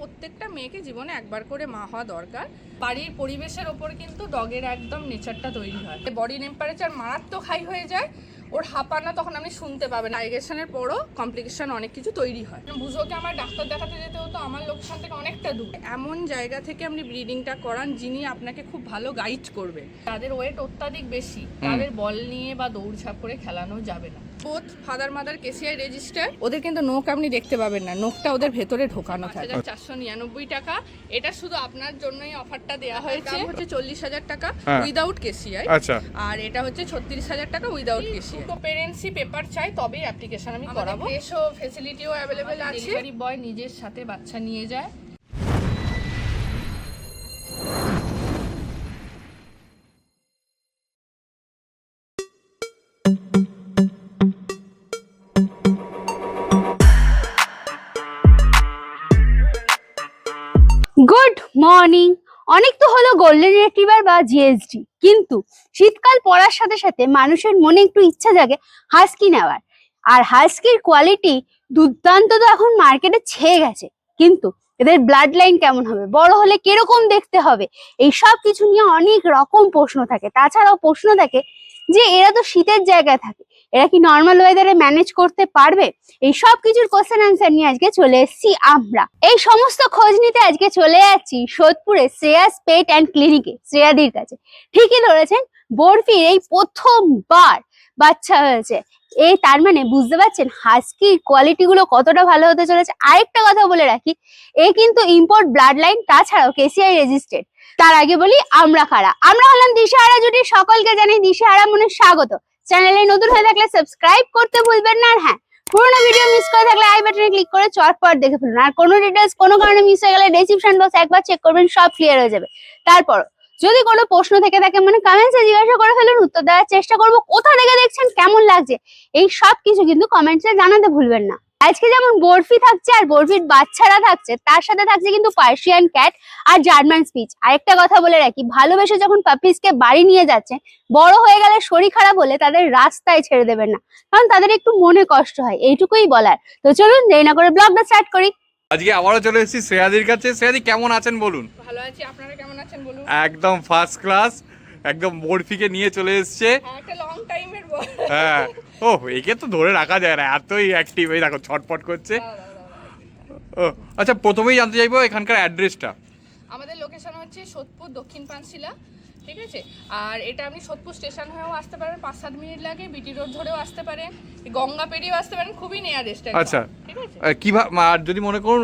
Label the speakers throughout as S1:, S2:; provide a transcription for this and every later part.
S1: প্রত্যেকটা মেয়েকে জীবনে একবার করে মা হওয়া দরকার। বাড়ির পরিবেশের ওপর কিন্তু ডগের একদম নেচারটা তৈরি হয়। বডি টেম্পারেচার মারাত্মক হাই হয়ে যায়, ওর হাঁপানা তখন আপনি শুনতে পাবেন। ডাইজেশনের পরও কমপ্লিকেশন অনেক কিছু তৈরি হয়। বুঝোকে আমার ডাক্তার দেখাতে যেতে হতো আমার লোকেশন থেকে অনেকটা দূর। এমন জায়গা থেকে আপনি ব্রিডিংটা করান যিনি আপনাকে খুব ভালো গাইড করবে। তাদের ওয়েট অত্যাধিক বেশি, তাদের বল নিয়ে বা দৌড়ঝাঁপ করে খেলানো যাবে না। Both father mother KCI register. ওদের কিন্তু নোক আপনি দেখতে পাবেন না, নোকটা ওদের ভেতরে ঢোকানো থাকে। 499 টাকা। এটা শুধু আপনার জন্যই অফারটা দেওয়া হয়েছে। হচ্ছে 40,000 টাকা উইদাউট কেসিআই।
S2: আচ্ছা।
S1: আর এটা হচ্ছে 36,000 টাকা উইদাউট কেসিআই। তো পেরেন্টসি পেপার চাই তবেই অ্যাপ্লিকেশন আমি করাবো। এসো ফ্যাসিলিটিও অ্যাভেলেবেল আছে। ডেলিভারি বয় নিজের সাথে বাচ্চা নিয়ে যায়।
S3: Good morning. অনেক তো হলো গোল্ডেন রিট্রিভার বা জিএসডি, কিন্তু শীতকাল পড়ার সাথে সাথে মানুষের মনে একটু ইচ্ছা জাগে হাস্কি নেওয়ার। আর হাস্কির কোয়ালিটি দুর্দান্ত তো এখন মার্কেটে ছেয়ে গেছে, কিন্তু এদের ব্লাড লাইন কেমন হবে, বড় হলে কিরকম দেখতে হবে, এই সব কিছু নিয়ে অনেক রকম প্রশ্ন থাকে। তাছাড়াও প্রশ্ন থাকে যে এরা তো শীতের জায়গায় থাকে, এরা কি নর্মাল ওয়েদারে ম্যানেজ করতে পারবে? এই সব কিছুর কোশ্চেন অ্যান্সার নিয়ে আজকে চলে এসেছি আমরা। এই সমস্ত খোঁজ নিতে আজকে চলে যাচ্ছি সোদপুরে শ্রেয়াস পেট অ্যান্ড ক্লিনিকে, শ্রেয়াদির কাছে। ঠিকই ধরেছেন, বরফির এই প্রথমবার বাচ্চা হয়েছে। এই তার মানে বুঝতে পারছেন হাস্কির কোয়ালিটি গুলো কতটা ভালো হতে চলেছে। আরেকটা কথা বলে রাখি, এ কিন্তু ইম্পোর্ট ব্লাড লাইন, তাছাড়াও কেসিআই রেজিস্ট্রেড। তার আগে বলি আমরা কারা। আমরা হলাম দিশেহারা জুটি, সকলকে জানাই দিশেহারা মনে স্বাগত। চ্যানেলে নতুন হয়ে থাকলে সাবস্ক্রাইব করতে ভুলবেন না। আর হ্যাঁ, পুরোনো ভিডিও মিস করে থাকলে আই বাটনে ক্লিক করে চটপট দেখে ফেলুন। আর কোনো ডিটেলস কোনো কারণে মিস হয়ে গেলে ডেসক্রিপশন বক্স একবার চেক করবেন, সব ক্লিয়ার হয়ে যাবে। তারপর যদি কোনো প্রশ্ন থেকে থাকে মানে কমেন্টসে জিজ্ঞাসা করে ফেলুন, উত্তর দেওয়ার চেষ্টা করবো। কোথা থেকে দেখছেন, কেমন লাগছে, এই সব কিছু কিন্তু কমেন্টসে জানাতে ভুলবেন না। আজকে যেমন বরফি থাকছে আর বরফির বাচ্চারা থাকছে, তার সাথে থাকছে কিন্তু পার্সিয়ান ক্যাট আর জার্মান স্পিচ। আরেকটা কথা বলে রাখি, ভালোবেসে যখন পাপিসকে বাড়ি নিয়ে যাচ্ছে, বড় হয়ে গেলে শরীর খারাপ হলে তাদের রাস্তায় ছেড়ে দেবেন না, কারণ তাদের একটু মনে কষ্ট হয়। এইটুকুই বলার। তো চলুন দেরি না করে ব্লগটা স্টার্ট করি।
S2: আজকে আবারও চলে এসেছি শ্রেয়াদির কাছে। শ্রেয়াদি কেমন আছেন বলুন?
S1: ভালো আছি, আপনারা কেমন আছেন বলুন?
S2: একদম ফার্স্ট ক্লাস, একদম বরফিকে নিয়ে চলে এসছে।
S1: একটা লং টাইমের বল।
S2: হ্যাঁ, ও একে তো ধরে রাখা যায় না, এতই অ্যাক্টিভ। এই দেখো ছটপট করছে। ও আচ্ছা, প্রথমেই জানতে চাইবো এখানকার অ্যাড্রেসটা।
S1: আমাদের লোকেশন হচ্ছে সোদপুর দক্ষিণ পানশিলা, ঠিক আছে? আর এটা আপনি সোদপুর স্টেশন হয়েও আসতে পারেন, 5-7 মিনিট লাগে। বিটি রোড ধরেও আসতে পারেন, গঙ্গা পেরিয়েও আসতে পারেন, খুবই নিয়ারেস্ট।
S2: আচ্ছা,
S1: ঠিক আছে।
S2: কিভাবে, আর যদি মনে করুন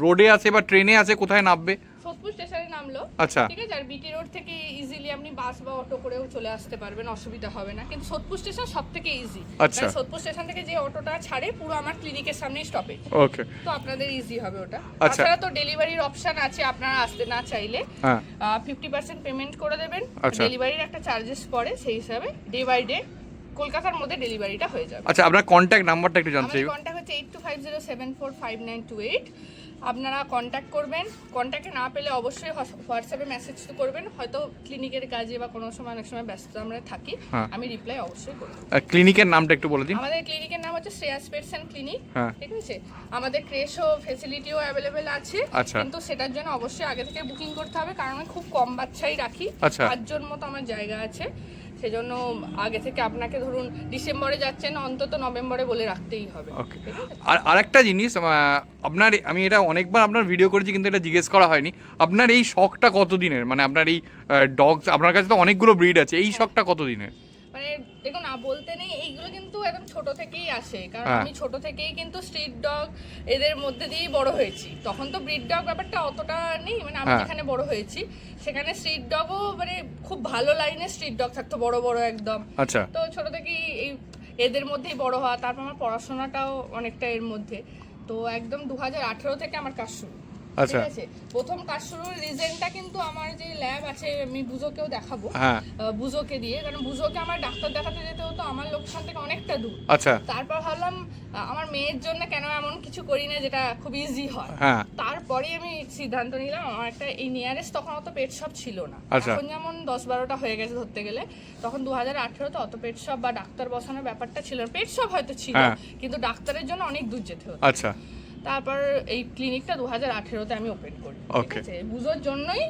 S2: রোডে আছে বা ট্রেনে আছে, কোথায় নামবে?
S1: সোদপুর স্টেশনে নামলো,
S2: আচ্ছা,
S1: ঠিক আছে। আর বিটি রোড থেকে ইজিলি আপনি বাস বা অটো করেও চলে আসতে পারবেন, অসুবিধা হবে না। কিন্তু সোদপুর স্টেশন সবথেকে ইজি।
S2: আচ্ছা।
S1: সোদপুর স্টেশন থেকে যে অটোটা ছাড়ে পুরো আমার ক্লিনিকের সামনেই স্টপেজ।
S2: ওকে,
S1: তো আপনাদের ইজি হবে ওটা।
S2: আচ্ছা।
S1: তাছাড়া তো ডেলিভারির অপশন আছে, আপনারা আসতে না চাইলে
S2: হ্যাঁ
S1: 50% পেমেন্ট করে দেবেন।
S2: আচ্ছা।
S1: ডেলিভারির একটা চার্জেস পড়ে, সেই হিসাবে ডে বাই ডে কলকাতার মধ্যে ডেলিভারিটা হয়ে যাবে।
S2: আচ্ছা, আপনার কন্ট্যাক্ট নাম্বারটা একটু জানতে চাইবো।
S1: আমার কন্ট্যাক্ট হচ্ছে 8250745928। আপনারা কন্ট্যাক্ট করবেন। কন্ট্যাক্টে না পেলে অবশ্যই হোয়াটসঅ্যাপে মেসেজ তো করবেন, হয়তো ক্লিনিকের কাজে বা কোনো সময় অনেক সময় ব্যস্ত আমরা থাকি, আমি রিপ্লাই অবশ্যই করব।
S2: ক্লিনিকের নামটা একটু বলে দিন।
S1: আমাদের ক্লিনিকের নাম হচ্ছে শ্রেয়াস পেটস অ্যান্ড ক্লিনিক,
S2: হ্যাঁ,
S1: ঠিক আছে। আমাদের ক্রেশও ফ্যাসিলিটিও অ্যাভেলেবেল আছে,
S2: আচ্ছা।
S1: কিন্তু সেটার জন্য অবশ্যই আগে থেকে বুকিং করতে হবে, কারণ আমি খুব কম বাচ্চাই রাখি।
S2: আচ্ছা।
S1: 5 জন মতো আমার জায়গা আছে, সেজন্য আগে থেকে আপনাকে ধরুন ডিসেম্বরে যাচ্ছেন, অন্তত নভেম্বরে বলে রাখতেই হবে।
S2: ওকে। আর আরেকটা জিনিস, আপনার, আমি এটা অনেকবার আপনার ভিডিও করেছি কিন্তু এটা জিজ্ঞেস করা হয়নি, আপনার এই শখটা কতদিনের? মানে আপনার এই ডগস, আপনার কাছে তো অনেকগুলো ব্রিড আছে, এই শখটা কতদিনের?
S1: মানে দেখুন, না বলতে নেই, এইগুলো কিন্তু একদম ছোট থেকেই আসে, কারণ আমি ছোট থেকেই কিন্তু স্ট্রিট ডগ এদের মধ্যে দিয়েই বড় হয়েছি। তখন তো ব্রিড ডগ ব্যাপারটা অতটা নেই, মানে আমি যেখানে বড় হয়েছি সেখানে স্ট্রিট ডগও মানে খুব ভালো লাইনে স্ট্রিট ডগ থাকতো, বড় বড় একদম।
S2: আচ্ছা।
S1: তো ছোট থেকেই এই এদের মধ্যেই বড় হওয়া, তারপর আমার পড়াশোনাটাও অনেকটা এর মধ্যে। তো একদম 2018 থেকে আমার কাজ শুরু।
S2: আচ্ছা,
S1: ঠিক আছে। প্রথম কাজ শুরুর রিজনটা কিন্তু আমার যে ল্যাব আছে, আমি বুঝোকেও দেখাবো, বুঝোকে দিয়ে, কারণ বুঝোকে আমার ডাক্তার দেখাতে যেতে হতো আমার লোকেশন থেকে অনেকটা দূর।
S2: আচ্ছা।
S1: তারপর ভাবলাম আমার মেয়ের জন্য কেন এমন কিছু করি না যেটা খুব ইজি হয়। তারপরে আমি সিদ্ধান্ত নিলাম, আমার একটা এই নিয়ারেস্ট তখন অত পেট শপ ছিল না, এখন যেমন 10-12টা হয়ে গেছে ধরতে গেলে, তখন 2018-তে অত পেট শপ বা ডাক্তার বসানোর ব্যাপারটা ছিল না। পেট শপ হয়তো ছিল, কিন্তু ডাক্তারের জন্য অনেক দূর যেতে হতো।
S2: আচ্ছা।
S1: তারপর এই ক্লিনিকটা 2018-তে আমি ওপেন করি। ঠিক
S2: Okay.
S1: আছে, বুঝোর জন্যই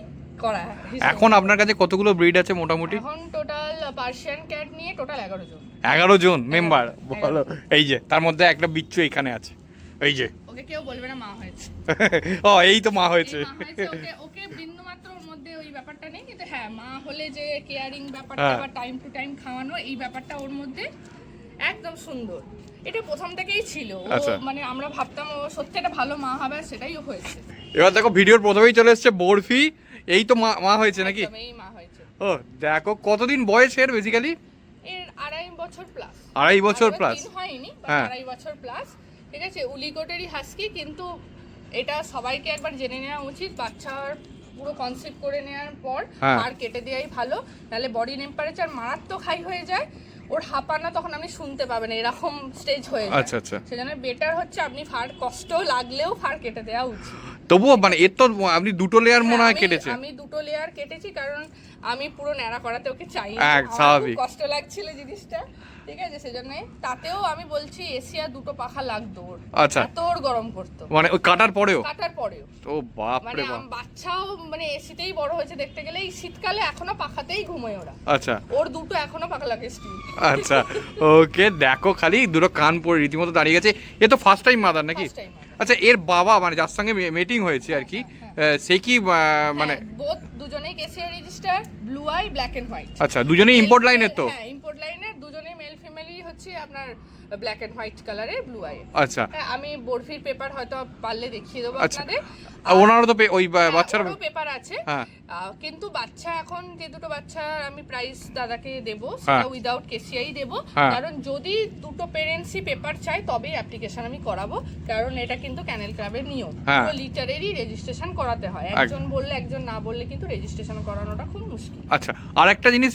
S1: করা।
S2: এখন আপনার কাছে কতগুলো ব্রিড আছে মোটামুটি?
S1: এখন টোটাল পার্সিয়ান ক্যাট নিয়ে টোটাল 11 জন।
S2: 11 জন মেম্বার, বলো। এই যে তার মধ্যে একটা বিচ্ছু এখানে আছে, এই যে।
S1: ওকে কেউ বলবে না মা হয়েছে।
S2: ও এই তো মা হয়েছে।
S1: এই মা হয়েছে, ওকে বিন্দু মাত্র ওর মধ্যে ওই ব্যাপারটা নেই, কিন্তু হ্যাঁ মা হলে যে কেয়ারিং ব্যাপারটা বা টাইম টু টাইম খাওয়ানো, এই ব্যাপারটা ওর মধ্যে একদম সুন্দর। এটা প্রথম থেকেই ছিল।
S2: আচ্ছা।
S1: মানে আমরা ভাবতাম ও সত্যি একটা ভালো মা হবে, আর সেটাই হয়েছে।
S2: এবার দেখো ভিডিওর প্রথমেই চলে এসছে বরফি, এই তো মা হয়েছে নাকি?
S1: একদম, এই মা হয়েছে।
S2: ও দেখো কতদিন বয়স এর বেসিক্যালি?
S1: এর 2.5 বছর প্লাস।
S2: 2.5 বছর প্লাস
S1: হয়নি,
S2: হ্যাঁ।
S1: 2.5 বছর প্লাস। ঠিক আছে, উলিকোটেরই হাস্কি, কিন্তু এটা সবাইকে একবার জেনে নেওয়া উচিত। বাচ্চার পুরো কনসেপ্ট করে নেওয়ার পর
S2: হ্যাঁ।
S1: আর কেটে দেওয়াই ভালো, নাহলে বডি টেম্পারেচার মারাত্মক হাই হয়ে যায়। ওর হাঁপানা তখন আপনি শুনতে পাবেন, এরকম স্টেজ হয়ে যায়।
S2: আচ্ছা আচ্ছা।
S1: সেজন্য বেটার হচ্ছে আপনি ফার কষ্ট লাগলেও ফার কেটে দেওয়া উচিত।
S2: তবুও মানে এর তো আপনি দুটো লেয়ার মনে হয়
S1: হ্যাঁ,
S2: কেটেছে।
S1: আমি দুটো লেয়ার কেটেছি, কারণ আমি পুরো ন্যাড়া করাতে ওকে চাই না।
S2: এক,
S1: আমার খুব
S2: স্বাভাবিক।
S1: কষ্ট লাগছিল জিনিসটা। ঠিক আছে, সেজন্য তাতেও আমি বলছি এশিয়া দুটো পাখা লাগতো ওর।
S2: আচ্ছা।
S1: এত ওর গরম করতো
S2: মানে ওই কাটার পরেও?
S1: কাটার পরেও।
S2: ও বাপ
S1: মানে
S2: রে বাপ।
S1: বাচ্চাও মানে এসিতেই বড় হয়েছে দেখতে গেলে। এই শীতকালে এখনো পাখাতেই ঘুমোয় ওরা।
S2: আচ্ছা
S1: ওর দুটো এখনো পাখা লাগে স্টিল।
S2: আচ্ছা ওকে, দেখো খালি দুটো কান পরে রীতিমতো দাঁড়িয়ে গেছে। এ তো ফার্স্ট টাইম মাদার নাকি?
S1: First time আমার।
S2: আচ্ছা, এর বাবা মানে যার সঙ্গে মিটিং হয়েছে আর কি, সে কি মানে
S1: বোথ দুজনেই KCR register, blue eye, black and white.
S2: আচ্ছা দুজনেই ইম্পোর্ট লাইনের তো?
S1: হ্যাঁ, ইম্পোর্ট লাইনের দুজনেই মেল ফিমেলই হচ্ছে আপনার ব্ল্যাক এন্ড হোয়াইট কালারের, ব্লু আই।
S2: আচ্ছা।
S1: হ্যাঁ, আমি বরফির পেপার হয়তো পারলে দেখিয়ে দেবো
S2: আচ্ছা।
S1: আপনাদের।
S2: আর ওনারও তো ওই বাচ্চার
S1: পেপার আছে।
S2: হ্যাঁ।
S1: কিন্তু বাচ্চা এখন যে দুটো বাচ্চা আমি প্রাইস দাদাকে দেব,
S2: হ্যাঁ।
S1: সেটা উইদাউট কেসিআই দেব।
S2: হ্যাঁ।
S1: কারণ যদি দুটো পেরেন্টসই পেপার চাই তবেই অ্যাপ্লিকেশন আমি করাবো, কারণ এটা কিন্তু ক্যানেল ক্লাবের নিয়ম।
S2: হ্যাঁ।
S1: পুরো লিটারেরই রেজিস্ট্রেশন করাতে হয়। একজন বললে একজন না বললে কিন্তু রেজিস্ট্রেশন করানোটা খুব মুশকিল।
S2: আচ্ছা, আর একটা জিনিস,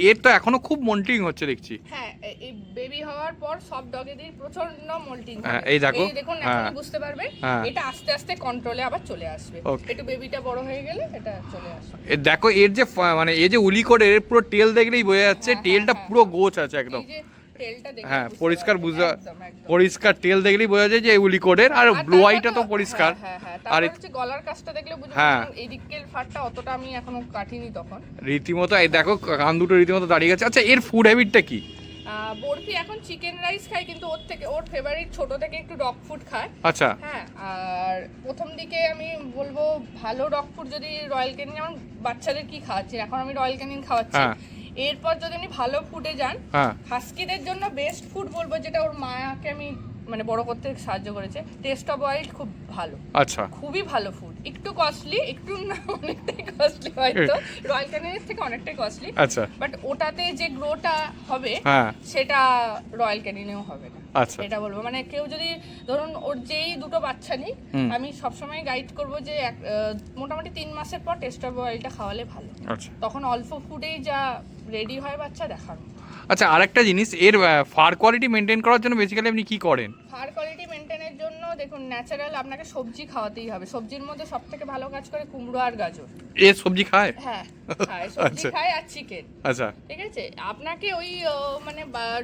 S2: এর তো এখনো খুব মল্টিং হচ্ছে দেখছি।
S1: হ্যাঁ, এই বেবি হওয়ার পর সব ডগেদের প্রচন্ড মোল্টিং
S2: হ্যাঁ, এই দেখো।
S1: দেখুন,
S2: হ্যাঁ।
S1: এখন বুঝতে পারবেন।
S2: হ্যাঁ।
S1: এটা আস্তে আস্তে কন্ট্রোলে আবার চলে আসবে।
S2: Okay.
S1: একটু বেবিটা বড় হয়ে গেলে এটা চলে আসবে।
S2: দেখো এর যে মানে এই যে উলিকোডের পুরো টেল দেখলেই বোঝা যাচ্ছে
S1: হ্যাঁ,
S2: টেলটা
S1: হ্যাঁ,
S2: পুরো গোছ আছে একদম।
S1: এই যে টেলটা দেখে
S2: হ্যাঁ,
S1: বুঝতে
S2: পরিষ্কার
S1: পারবেন।
S2: বুঝা,
S1: একদম, একদম।
S2: পরিষ্কার টেল দেখলেই বোঝা যায় যে উলিকোডের। আর ব্লু
S1: তারপর
S2: আইটা তো
S1: তো-
S2: পরিষ্কার।
S1: হ্যাঁ, হ্যাঁ,
S2: আর
S1: তারপর হচ্ছে গলার কাজটা দেখলে বুঝবেন।
S2: হ্যাঁ।
S1: এই দিকের ফারটা অতটা আমি এখনো কাটিনি তখন।
S2: রীতিমতো এই দেখো কান দুটো রীতিমতো দাঁড়িয়ে গেছে। আচ্ছা, এর ফুড হ্যাবিটটা কি?
S1: বরফি এখন চিকেন রাইস খায়, কিন্তু ওর ফেভারিট ছোট থেকে একটু ডগ ফুড খায়।
S2: আচ্ছা।
S1: হ্যাঁ, আর প্রথম দিকে আমি বলবো ভালো ডগ ফুড যদি রয়্যাল ক্যানিন, যেমন বাচ্চাদের কি খাওয়াচ্ছি এখন আমি রয়্যাল ক্যানিন খাওয়াচ্ছি।
S2: হ্যাঁ।
S1: এরপর যদি আপনি ভালো ফুডে যান,
S2: হ্যাঁ।
S1: হাস্কিদের জন্য বেস্ট ফুড বলবো, যেটা ওর মায়াকে আমি মানে বড় করতে সাহায্য করেছে, টেস্ট অফ ওয়াইল্ড খুব ভালো।
S2: আচ্ছা।
S1: খুবই ভালো ফুড, একটু কস্টলি, একটু না অনেকটাই কস্টলি হয়তো, রয়্যাল ক্যানিনের থেকে অনেকটাই কস্টলি।
S2: আচ্ছা।
S1: বাট ওটাতে যে গ্রোটা হবে
S2: হ্যাঁ।
S1: সেটা রয়্যাল ক্যানিনেও হবে না।
S2: আচ্ছা।
S1: এটা বলবো, মানে কেউ যদি ধরুন ওর যেই দুটো বাচ্চা নিক,
S2: হুম।
S1: আমি সবসময় গাইড করব যে মোটামুটি 3 মাসের পর টেস্টার বয়েলটা খাওয়ালে ভালো।
S2: আচ্ছা।
S1: তখন অল্প ফুডেই যা রেডি হয় বাচ্চা দেখার।
S2: আচ্ছা, আরেকটা জিনিস, এর ফার কোয়ালিটি মেনটেন করার জন্য বেসিক্যালি আপনি কি করেন?
S1: ফার কোয়ালিটি মেনটেনের জন্য দেখুন, ন্যাচারাল আপনাকে সবজি খাওয়াতেই হবে। সবজির মধ্যে সবথেকে ভালো কাজ করে কুমড়ো আর গাজর।
S2: এ সবজি খায়?
S1: হ্যাঁ, খায়, সবজি
S2: আচ্ছা।
S1: খায় আর চিকেন।
S2: আচ্ছা।
S1: ঠিক আছে, আপনাকে ওই মানে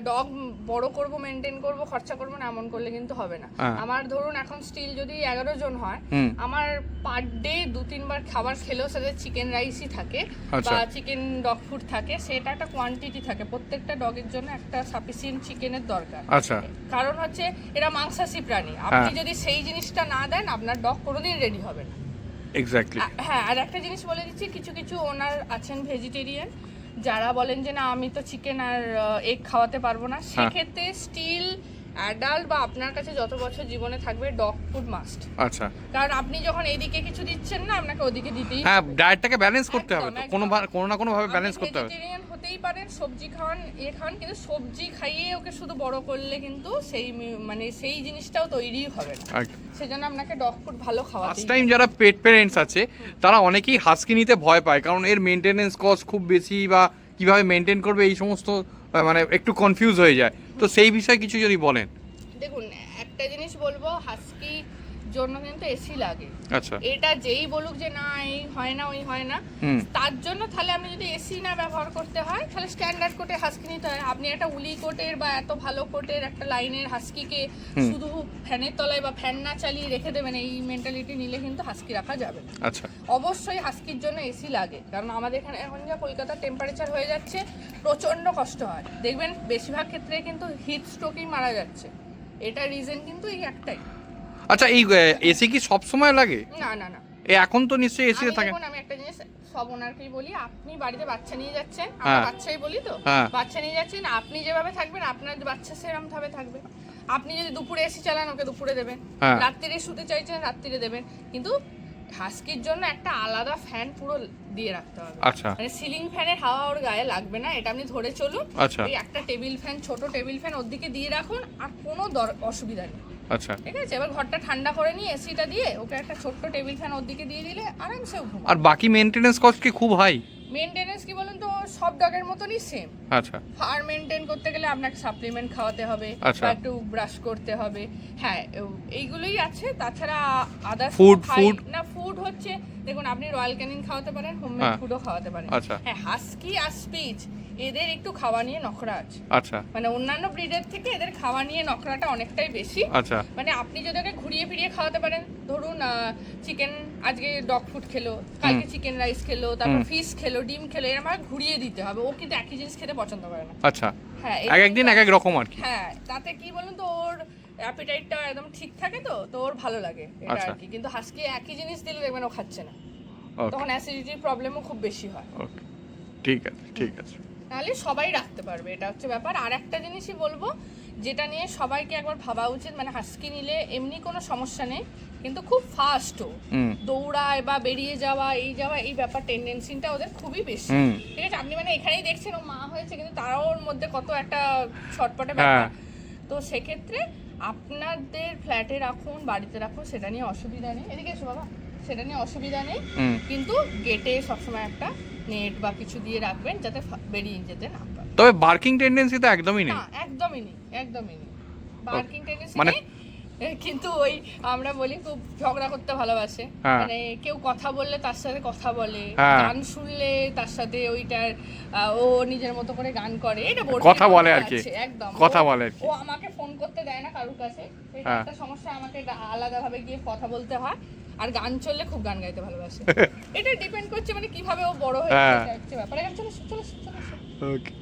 S1: ডগ বড় করব, মেনটেন করব, খরচা করব না এমন করলে কিন্তু হবে না।
S2: হ্যাঁ।
S1: আমার ধরুন এখন স্টিল যদি 11 জন হয়,
S2: হুম।
S1: আমার পার ডে 2-3 বার খাবার খেলেও সাথে চিকেন রাইসই থাকে
S2: আচ্ছা।
S1: বা চিকেন ডগ ফুড থাকে। সেটা একটা কোয়ান্টিটি থাকে, প্রত্যেকটা ডগের জন্য একটা সাফিসিয়েন্ট চিকেনের দরকার।
S2: আচ্ছা।
S1: কারণ হচ্ছে এরা মাংসাশী প্রাণী, আপনি
S2: হ্যাঁ।
S1: যদি সেই জিনিসটা না দেন আপনার ডগ কোনোদিন রেডি হবে না।
S2: এক্স্যাক্টলি।
S1: হ্যাঁ, আর একটা জিনিস বলে দিচ্ছি, কিছু কিছু ওনার আছেন ভেজিটেরিয়ান যারা বলেন যে না আমি তো চিকেন আর এগ খাওয়াতে পারবো না, সেক্ষেত্রে স্টিল অ্যাডাল্ট বা আপনার কাছে যত বছর জীবনে থাকবে ডগ ফুড মাস্ট।
S2: আচ্ছা।
S1: কারণ আপনি যখন এইদিকে কিছু দিচ্ছেন না, আপনাকে ওদিকে দিতেই
S2: হ্যাঁ, ডায়েটটাকে ব্যালেন্স করতে হবে
S1: একদম,
S2: তো,
S1: একদম।
S2: কোনো না কোনো ভাবে ব্যালেন্স করতে হবে।
S1: ভেজিটেরিয়ান হতেই পারেন, সবজি খাওয়ান, খান, কিন্তু সবজি খাইয়ে ওকে শুধু বড় করলে কিন্তু সেই মানে সেই জিনিসটাও তৈরি হবে না। সেজন্য আপনাকে ডগ ফুড ভালো খাওয়াতে
S2: ফার্স্ট টাইম যারা পেট প্যারেন্টস আছে তারা অনেকেই হাস্কি নিতে ভয় পায়, কারণ এর মেনটেনেন্স কস্ট খুব বেশি, বা কিভাবে মেনটেন করবে এই সমস্ত মানে একটু কনফিউজ হয়ে যায়। তো সেই বিষয়ে কিছু যদি বলেন।
S1: দেখুন, একটা জিনিস বলবো, হাস্কি জন্য কিন্তু এসি লাগে।
S2: আচ্ছা,
S1: এটা যেই বলুক যে না এই হয় না ওই হয় না, তার জন্য তাহলে আপনি যদি এসি না ব্যবহার করতে হয় তাহলে স্ট্যান্ডার্ড কোটে হাস্কি নিতে হয়। আপনি একটা উলি কোটের বা এত ভালো কোটের একটা লাইনের হাস্কিকে শুধু ফ্যানের তলায় বা ফ্যান না চালিয়ে রেখে দেবেন, এই মেন্টালিটি নিলে কিন্তু হাস্কি রাখা যাবে না।
S2: আচ্ছা,
S1: অবশ্যই হাস্কির জন্য এসি লাগে, কারণ আমাদের এখানে এখন যা কলকাতার টেম্পারেচার হয়ে যাচ্ছে প্রচণ্ড কষ্ট হয়। দেখবেন বেশিরভাগ ক্ষেত্রে কিন্তু হিট স্ট্রোকেই মারা যাচ্ছে। এটা রিজন কিন্তু এই একটাই।
S2: আচ্ছা, এই এসি কি সব সময় লাগে?
S1: না না না,
S2: এখন তো নিশ্চয়ই এসি থাকে।
S1: আমি একটা জিনিস সব ওনারকেই বলি, আপনি বাড়িতে বাচ্চা নিয়ে যাচ্ছেন, আমরা বাচ্চাই বলি তো, বাচ্চা নিয়ে যাচ্ছেন, আপনি যেভাবে থাকবেন আপনার বাচ্চা সেরকম ভাবে থাকবে। আপনি যদি দুপুরে এসি চালান ওকে দুপুরে দেবেন, রাত্রিরে শুতে চাইছেন রাত্রিরে দেবেন, কিন্তু হাস্কির জন্য একটা আলাদা ফ্যান পুরো দিয়ে রাখতে হবে।
S2: আচ্ছা,
S1: মানে সিলিং ফ্যানের হাওয়া ওর গায়ে লাগবে না, এটা আপনি ধরে চলুন।
S2: আচ্ছা,
S1: এই একটা টেবিল ফ্যান, ছোট টেবিল ফ্যান ওর দিকে দিয়ে রাখুন, আর কোনো অসুবিধা নেই।
S2: আচ্ছা,
S1: ঠিক আছে, এবার ঘরটা ঠান্ডা করে নিয়ে এসিটা দিয়ে ওকে একটা ছোট্ট টেবিল ফ্যান ওর দিকে দিয়ে দিলে আরামসে ঘুমাবে।
S2: আর বাকি মেইনটেনেন্স কস্ট কি খুব হাই?
S1: মেইনটেনেন্স কি বলুন তো, সব ডগের মতনই সেম।
S2: আচ্ছা,
S1: ফার মেইনটেইন করতে গেলে আপনাকে সাপ্লিমেন্ট খাওয়াতে হবে,
S2: আচ্ছা,
S1: বা একটু ব্রাশ করতে হবে, হ্যাঁ এইগুলোই আছে। তাছাড়া আদার
S2: ফুড
S1: না, ফুড হচ্ছে দেখুন আপনি রয়্যাল ক্যানিন খাওয়াতে পারেন, হোমমেড ফুডও খাওয়াতে পারেন।
S2: আচ্ছা,
S1: হ্যাঁ, হাস্কি আর স্পিচ এদের একটু খাওয়া নিয়ে নখরা আছে।
S2: আচ্ছা,
S1: মানে অন্যান্য ব্রিডের থেকে এদের খাওয়া নিয়ে নখরাটা অনেকটাই বেশি।
S2: আচ্ছা,
S1: মানে আপনি যদি ওকে ঘুরিয়ে ফিরিয়ে খাওয়াতে পারেন, ধরুন চিকেন আজকে ডগ ফুড খেলো, কালকে চিকেন রাইস খেলো, তারপর ফিশ খেলো, ডিম খেলো, এরকম ভাবে ঘুরিয়ে দিতে হবে। ও কিন্তু একই জিনিস খেতে পছন্দ করে না।
S2: আচ্ছা,
S1: হ্যাঁ,
S2: এক একদিন এক এক রকম আর কি।
S1: হ্যাঁ, তাতে কি বলুন তো, ওর অ্যাপিটাইটটা একদম ঠিক থাকে, তো ওর ভালো লাগে এটা আর কি। কিন্তু হাস্কি একই জিনিস দিলে দেখবেন ও খাচ্ছে না, তখন অ্যাসিডিটির প্রবলেমও খুব বেশি হয়।
S2: ওকে, ঠিক আছে, ঠিক আছে।
S1: তাহলে সবাই রাখতে পারবে, এটা হচ্ছে ব্যাপার। আর একটা জিনিসই বলবো যেটা নিয়ে সবাইকে একবার ভাবা উচিত, মানে হাস্কি নিলে এমনি কোনো সমস্যা নেই, কিন্তু খুব ফাস্টও দৌড়ায় বা বেরিয়ে যাওয়া এই ব্যাপার টেন্ডেন্সিটা ওদের খুবই বেশি। ঠিক আছে, আপনি মানে এখানেই দেখছেন ও মা হয়েছে, কিন্তু তারাও ওর মধ্যে কত একটা ছটপটে ব্যাপার। তো সেক্ষেত্রে আপনাদের ফ্ল্যাটে রাখুন, বাড়িতে রাখুন, সেটা নিয়ে অসুবিধা নেই। এদিকে এসো বাবা, সেটা নিয়ে অসুবিধা নেই, কিন্তু গেটে সবসময় একটা নেট বা কিছু দিয়ে রাখবেন যাতে বেরিয়ে যেতে না পারে।
S2: তবে বার্কিং টেন্ডেন্সি তো একদমই নেই।
S1: না, একদমই নেই, একদমই নেই বার্কিং টেন্ডেন্সি মানে, কিন্তু ওই আমরা বলি খুব ঝগড়া করতে ভালোবাসে। মানে কেউ কথা বললে তার সাথে কথা বলে, গান শুনলে তার সাথে ওইটার ও নিজের মতো করে গান করে, এটা
S2: কথা বলে আর কি,
S1: একদম
S2: কথা বলে।
S1: ও আমাকে ফোন করতে দেয় না কারোর কাছে, এটা একটা সমস্যা, আমাকে আলাদাভাবে গিয়ে কথা বলতে হয়। আর গান চললে খুব গান গাইতে ভালোবাসে। এটা ডিপেন্ড করছে মানে কিভাবে ও বড় হয়েছে, এটা হচ্ছে ব্যাপার। চলো চলো চলো।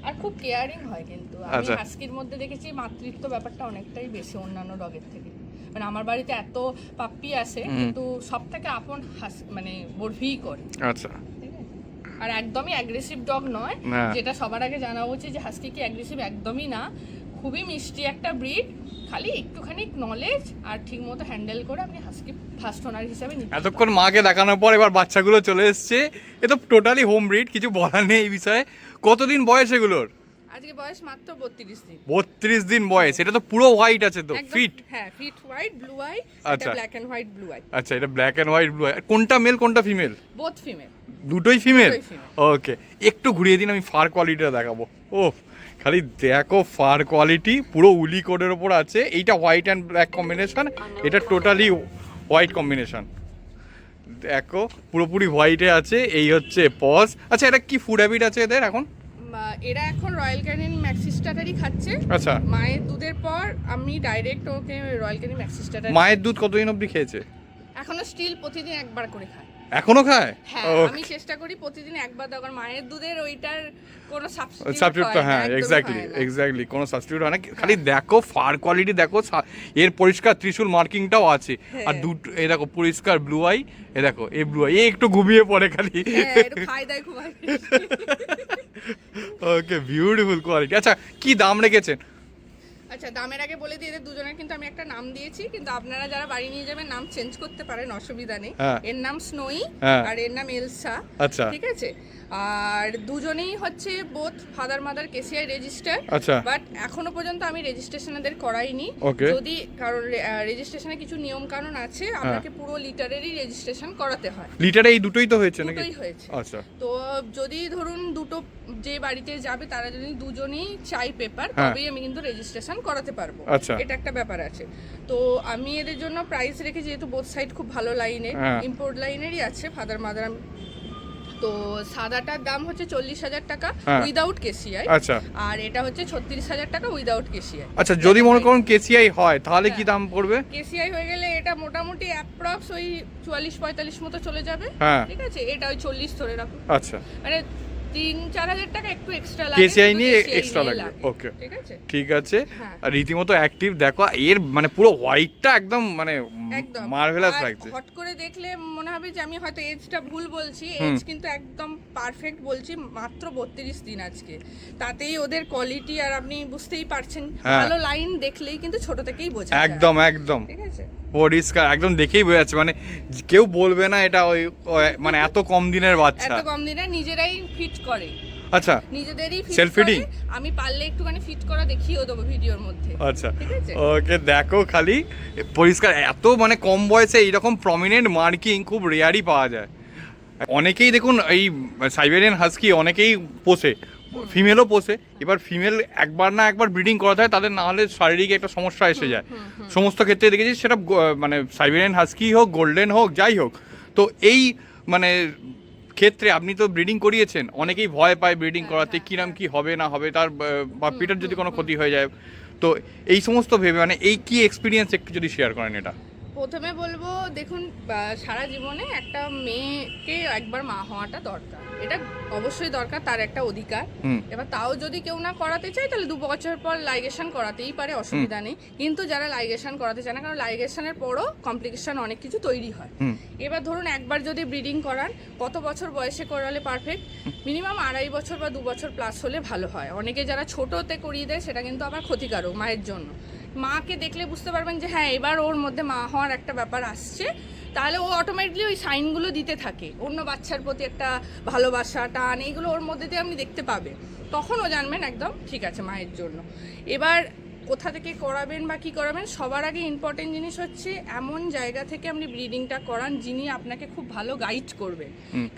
S1: আর খুব কেয়ারিং হয়, কিন্তু আমি হাস্কির মধ্যে দেখেছি মাতৃত্ব ব্যাপারটা অনেকটাই বেশি অন্যান্য ডগের থেকে। মানে আমার বাড়িতে এত পাপ্পি আসে, কিন্তু সব থেকে আপন মানে বরফিই করে।
S2: আচ্ছা,
S1: আর একদমই অ্যাগ্রেসিভ ডগ নয়, যেটা সবার আগে জানা উচিত যে হাস্কি কি অ্যাগ্রেসিভ, একদমই না। খুবই মিষ্টি একটা ব্রিড, খালি একটুখানি নলেজ আর ঠিক মতো হ্যান্ডেল করে আপনি হাস্কি ফার্স্ট ওনার হিসাবে নিতে।
S2: এতক্ষণ মাকে দেখানোর পর এবার বাচ্চাগুলো চলে এসছে, এ তো টোটালি হোম ব্রিড, কিছু বলার নেই এই বিষয়ে। কতদিন বয়স এগুলোর?
S1: আজকে বয়স মাত্র 32 দিন।
S2: 32 দিন বয়স। এটা তো পুরো হোয়াইট আছে তো, ফিট?
S1: হ্যাঁ, ফিট হোয়াইট, ব্লু আই, এটা black and white blue eye.
S2: আচ্ছা, এটা black and white blue eye. কোনটা মেল কোনটা ফিমেল?
S1: Both female.
S2: দুটোই ফিমেল? ওকে, একটু ঘুরিয়ে দিন, আমি ফার কোয়ালিটিটা দেখাবো। ও খালি দেখো, ফার কোয়ালিটি পুরো উলি কোডের ওপর আছে। এইটা হোয়াইট অ্যান্ড ব্ল্যাক কম্বিনেশন, এটা টোটালি হোয়াইট কম্বিনেশন। দেখো পুরোপুরি হোয়াইটে আছে। এই হচ্ছে পজ। আচ্ছা, এটা কি ফুড হ্যাবিট আছে এদের এখন?
S1: এরা এখন রয়্যাল ক্যানিন ম্যাক্সি স্টার্টারই খাচ্ছে।
S2: আচ্ছা,
S1: মায়ের দুধের পর আমি ডাইরেক্ট ওকে রয়্যাল ক্যানিন ম্যাক্সি স্টার্টার।
S2: মায়ের দুধ কতদিন অবধি খেয়েছে?
S1: এখনো স্টিল প্রতিদিন একবার করে খায়।
S2: এখনো খায়?
S1: হ্যাঁ, আমি চেষ্টা করি প্রতিদিন একবার দেওয়ার। মায়ের দুধের ওইটার কোনো
S2: সাবস্টিটিউট তো, হ্যাঁ এক্স্যাক্টলি কোনো সাবস্টিটিউট হয় না। খালি দেখো ফার কোয়ালিটি দেখো, এর পরিষ্কার ত্রিশূল মার্কিংটাও আছে। আর দুটো এই দেখো পরিষ্কার ব্লু আই, এ দেখো এই ব্লু আই, একটু ঘুমিয়ে পড়ে খালি। ওকে, বিউটিফুল কোয়ালিটি। আচ্ছা, কি দাম রেখেছেন?
S1: আচ্ছা, দামের আগে বলে দিই, এদের দুজনের কিন্তু আমি একটা নাম দিয়েছি, কিন্তু আপনারা যারা বাড়ি নিয়ে যাবেন নাম চেঞ্জ করতে পারেন, অসুবিধা নেই। এর নাম স্নোই আর এর নাম এলসা।
S2: আচ্ছা,
S1: ঠিক আছে। আর দুজনেই হচ্ছে both father mother KCI register.
S2: আচ্ছা।
S1: বাট এখনো পর্যন্ত আমি রেজিস্ট্রেশন এদের করাইনি।
S2: Okay.
S1: যদি কারণ রেজিস্ট্রেশনে কিছু নিয়ম কানুন আছে, আপনাকে পুরো লিটারেরই রেজিস্ট্রেশন করাতে হয়।
S2: লিটারে এই দুটোই তো হয়েছে নাকি?
S1: দুটোই হয়েছে।
S2: আচ্ছা।
S1: তো যদি ধরুন দুটো যে বাড়িতে যাবে তারা যদি দুজনেই চাই পেপার,
S2: হ্যাঁ।
S1: তবেই আমি কিন্তু রেজিস্ট্রেশন করাতে পারবো।
S2: আচ্ছা।
S1: এটা একটা ব্যাপার আছে। তো আমি এদের জন্য প্রাইস রেখে, যেহেতু বোথ সাইড খুব ভালো লাইনের,
S2: হ্যাঁ।
S1: ইম্পোর্ট লাইনেরই আছে ফাদার মাদার। তো সাদাটার দাম হচ্ছে 40,000 টাকা
S2: হ্যাঁ।
S1: উইদাউট কেসিআই।
S2: আচ্ছা।
S1: আর এটা হচ্ছে 36,000 টাকা উইদাউট কেসিআই।
S2: আচ্ছা, যদি মনে করুন কেসিআই হয় তাহলে কি দাম পড়বে?
S1: কেসিআই হয়ে গেলে এটা মোটামুটি অ্যাপ্রক্স ওই 44-45 মতো চলে যাবে।
S2: হ্যাঁ।
S1: ঠিক আছে, এটা ওই 40 ধরে রাখুন।
S2: আচ্ছা।
S1: মানে 3-4 হাজার টাকা একটু এক্সট্রা লাগে,
S2: কেসিআই
S1: শুধু
S2: নিয়ে
S1: KCI
S2: এক্সট্রা
S1: নিয়ে
S2: লাগবে। ওকে,
S1: ঠিক আছে।
S2: ঠিক আছে।
S1: হ্যাঁ।
S2: আর রীতিমতো অ্যাক্টিভ, দেখো এর মানে পুরো হোয়াইটটা একদম মানে
S1: একদম
S2: মার্ভেলাস
S1: আর
S2: লাগছে।
S1: হট করে দেখলে মনে হবে যে আমি হয়তো এজটা ভুল বলছি,
S2: হুম।
S1: এজ কিন্তু একদম পারফেক্ট বলছি, মাত্র 32 দিন আজকে। তাতেই ওদের কোয়ালিটি আর আপনি বুঝতেই পারছেন,
S2: হ্যাঁ।
S1: ভালো লাইন দেখলেই কিন্তু ছোট থেকেই বোঝা যায়।
S2: একদম একদম
S1: ঠিক আছে।
S2: পরিষ্কার, একদম দেখেই বোঝা যাচ্ছে, মানে কেউ বলবে না এটা মানে এত কম দিনের বাচ্চা।
S1: এত কম দিনে নিজেরাই ফিট করে।
S2: আচ্ছা।
S1: নিজেদেরই ফিট
S2: Self
S1: করে।
S2: fitting?
S1: আমি পারলে একটুখানি ফিট করা দেখিয়েও দেবো ভিডিওর মধ্যে।
S2: আচ্ছা,
S1: ঠিক আছে।
S2: ওকে, দেখো খালি পরিষ্কার, এত মানে কম বয়সে এইরকম প্রমিনেন্ট মার্কিং খুব রেয়ারই পাওয়া যায়। অনেকেই দেখুন এই সাইবেরিয়ান হাস্কি অনেকেই পোষে, ফিমেলও পোষে। এবার ফিমেল একবার না একবার ব্রিডিং করাতে হয়, তাদের না হলে শারীরিক একটা সমস্যা এসে যায়। সমস্ত ক্ষেত্রে দেখেছি, সেটা মানে সাইবেরিয়ান হাস্কি হোক, গোল্ডেন হোক, যাই হোক। তো এই মানে ক্ষেত্রে আপনি তো ব্রিডিং করিয়েছেন, অনেকেই ভয় পায় ব্রিডিং করাতে, কিরম কি হবে না হবে, তার বাপ্পিটার যদি কোনো ক্ষতি হয়ে যায়। তো এই সমস্ত ভেবে মানে এই কি এক্সপিরিয়েন্স একটু যদি শেয়ার করেন এটা।
S1: প্রথমে বলবো, দেখুন সারা জীবনে একটা মেয়েকে একবার মা হওয়াটা দরকার, এটা অবশ্যই দরকার, তার একটা অধিকার। এবার তাও যদি কেউ না করাতে চায় তাহলে 2 বছর পর লাইগেশন করাতেই পারে, অসুবিধা নেই। কিন্তু যারা লাইগেশন করাতে চায় না, কারণ লাইগেশনের পরও কমপ্লিকেশন অনেক কিছু তৈরি হয়। এবার ধরুন একবার যদি ব্রিডিং করান, কত বছর বয়সে করালে পারফেক্ট? মিনিমাম 2.5 বছর বা 2 বছর প্লাস হলে ভালো হয়। অনেকে যারা ছোটতে করিয়ে দেয়, সেটা কিন্তু আবার ক্ষতিকারক মায়ের জন্য। মাকে দেখলে বুঝতে পারবেন যে হ্যাঁ এবার ওর মধ্যে মা হওয়ার একটা ব্যাপার আসছে, তাহলে ও অটোমেটিকলি ওই সাইনগুলো দিতে থাকে, অন্য বাচ্চার প্রতি একটা ভালোবাসা, টান, এইগুলো ওর মধ্যে দিয়ে আপনি দেখতে পাবেন। তখন ও জানবেন একদম ঠিক আছে মায়ের জন্য। এবার কোথা থেকে করাবেন বা কী করাবেন, সবার আগে ইম্পর্টেন্ট জিনিস হচ্ছে এমন জায়গা থেকে আপনি ব্রিডিংটা করান যিনি আপনাকে খুব ভালো গাইড করবেন।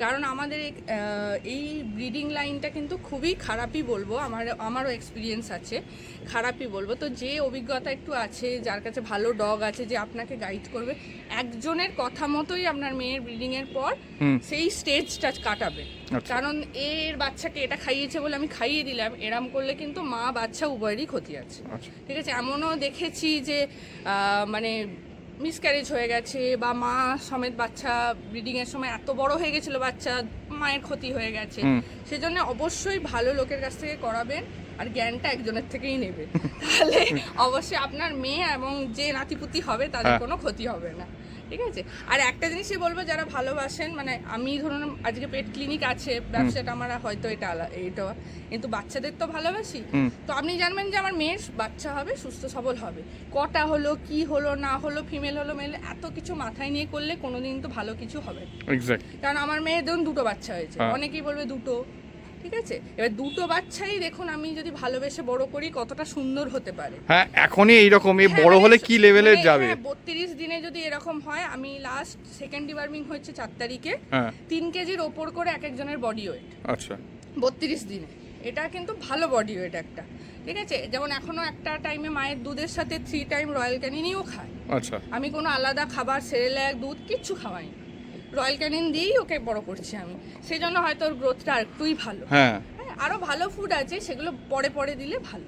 S1: কারণ আমাদের এই ব্রিডিং লাইনটা কিন্তু খুবই খারাপই বলবো, আমারও এক্সপিরিয়েন্স আছে, খারাপই বলবো। তো যে অভিজ্ঞতা একটু আছে, যার কাছে ভালো ডগ আছে, যে আপনাকে গাইড করবে, একজনের কথা মতোই আপনার মেয়ের ব্রিডিংয়ের পর সেই স্টেজটা কাটাবে। কারণ এর বাচ্চাকে এটা খাইয়েছে বলে আমি খাইয়ে দিলাম, এরম করলে কিন্তু মা বাচ্চা উভয়েরই ক্ষতি আছে। ঠিক আছে। এমনও দেখেছি যে মানে মিসক্যারেজ হয়ে গেছে, বা মা সমেত বাচ্চা ব্রিডিংয়ের সময় এত বড় হয়ে গেছিলো বাচ্চা, মায়ের ক্ষতি হয়ে গেছে। সেজন্য অবশ্যই ভালো লোকের কাছ থেকে করাবেন, আর জ্ঞানটা একজনের থেকেই নেবে, তাহলে অবশ্যই আপনার মেয়ে এবং যে নাতিপুতি হবে তাদের কোনো ক্ষতি হবে না। ঠিক আছে। আর একটা জিনিসই বলবো, যারা ভালোবাসেন, মানে আমি ধরুন আজকে পেট ক্লিনিক আছে, ব্যবসাটা আমার হয়তো এটা কিন্তু বাচ্চাদের তো ভালোবাসি। তো আপনি জানবেন যে আমার মেয়ের বাচ্চা হবে, সুস্থ সবল হবে, কটা হলো, কি হলো না হলো, ফিমেল হলো মেল, এত কিছু মাথায় নিয়ে করলে কোনোদিন তো ভালো কিছু হবে। কারণ আমার মেয়ের ধরুন 2টো বাচ্চা হয়েছে, অনেকেই বলবে 2টো, ঠিক আছে। এবার 2টো বাচ্চাই দেখুন আমি যদি ভালোবেসে বড় করি কতটা সুন্দর হতে পারে।
S2: হ্যাঁ, এখনই এইরকম, এই বড় হলে কি লেভেলের যাবে।
S1: 32 দিনে যদি এরকম হয়, আমি লাস্ট সেকেন্ড ডিওয়ার্মিং হচ্ছে 4 তারিখে, 3 কেজির ওপর করে এক একজনের বডি ওয়েট।
S2: আচ্ছা।
S1: 32 দিনে, এটা কিন্তু ভালো বডি ওয়েট একটা। ঠিক আছে। যেমন এখনো একটা টাইমে মায়ের দুধের সাথে 3 টাইম রয়্যাল ক্যানিনও খায়।
S2: আচ্ছা। আমি
S1: কোনো আলাদা খাবার, সেরেল্যাক, দুধ কিচ্ছু খাওয়াই, রয়্যাল ক্যানিন দিয়েই ওকে বড় করছি আমি, সেই জন্য হয়তো ওর গ্রোথটা আরেকটুই ভালো। হ্যাঁ, আরো ভালো ফুড আছে, সেগুলো পরে পরে দিলে ভালো।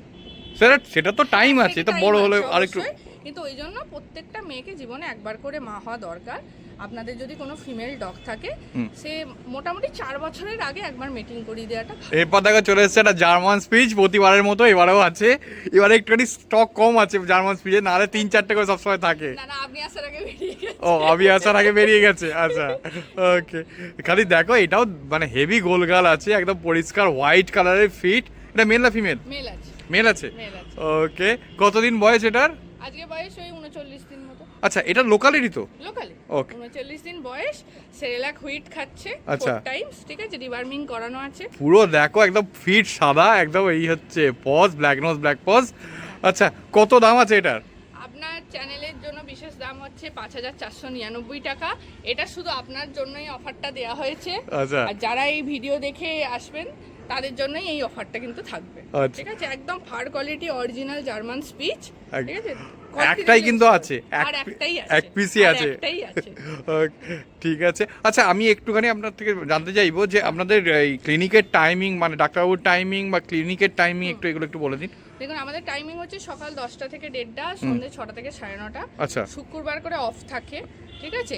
S2: সেটা তো টাইম আছে, তো বড় হলে আরেকটু।
S1: কিন্তু ওই জন্য প্রত্যেকটা মেয়েকে জীবনে একবার করে মা হওয়া দরকার। আপনাদের যদি কোনো ফিমেল ডগ থাকে, সে মোটামুটি 4 বছরের আগে একবার মিটিং করিয়ে দেওয়াটা ভালো।
S2: এরপর দেখা চলে এসেছে একটা জার্মান স্পিচ, প্রতিবারের মতো এবারেও আছে। এবারে একটুখানি স্টক কম আছে জার্মান স্পিচে, নাহলে 3-4টে করে সবসময় থাকে।
S1: না, আপনি আসার আগে বেরিয়ে গেছে।
S2: ও, আমি আসার আগে বেরিয়ে গেছে। আচ্ছা, ওকে। খালি দেখো, এটাও মানে হেভি গোলগাল আছে, একদম পরিষ্কার হোয়াইট কালারের ফিট। এটা মেল না ফিমেল?
S1: মেল আছে।
S2: মেল আছে। ওকে, কতদিন বয়স এটার?
S1: আজকে বয়স ওই 39 দিন মতো।
S2: আচ্ছা, এটা লোকালেরই তো?
S1: লোকালি।
S2: ওকে।
S1: 39 দিন বয়স, সেরেলাক হুইট খাচ্ছে
S2: আচ্ছা।
S1: 4 টাইমস, ঠিক আছে, ডিওয়ার্মিং করানো আছে।
S2: পুরো দেখো একদম ফিট সাদা, একদম এই হচ্ছে paws, black nose black paws. আচ্ছা, কত দাম আছে এটার?
S1: আপনার চ্যানেলের জন্য বিশেষ দাম হচ্ছে 5499 টাকা। এটা শুধু আপনার জন্যই অফারটা দেওয়া হয়েছে।
S2: আচ্ছা।
S1: আর যারা এই ভিডিও দেখে আসবেন তাদের জন্যই এই অফারটা কিন্তু থাকবে।
S2: আচ্ছা।
S1: ঠিক আছে, একদম fur quality original German Spitz, ঠিক আছে।
S2: একটাই কিন্তু আছে,
S1: আর একটাই আছে,
S2: এক পিসই
S1: আর
S2: আছে।
S1: একটাই আছে।
S2: Okay, ঠিক আছে। আচ্ছা, আমি একটুখানি আপনার থেকে জানতে চাইবো যে আপনাদের এই ক্লিনিকের টাইমিং, মানে ডাক্তারবাবুর টাইমিং বা ক্লিনিকের টাইমিং একটু এগুলো একটু বলে দিন।
S1: দেখুন, আমাদের টাইমিং হচ্ছে সকাল 10টা থেকে 1:30, সন্ধ্যে 6টা থেকে 9:30।
S2: আচ্ছা।
S1: শুক্রবার করে অফ থাকে, ঠিক আছে,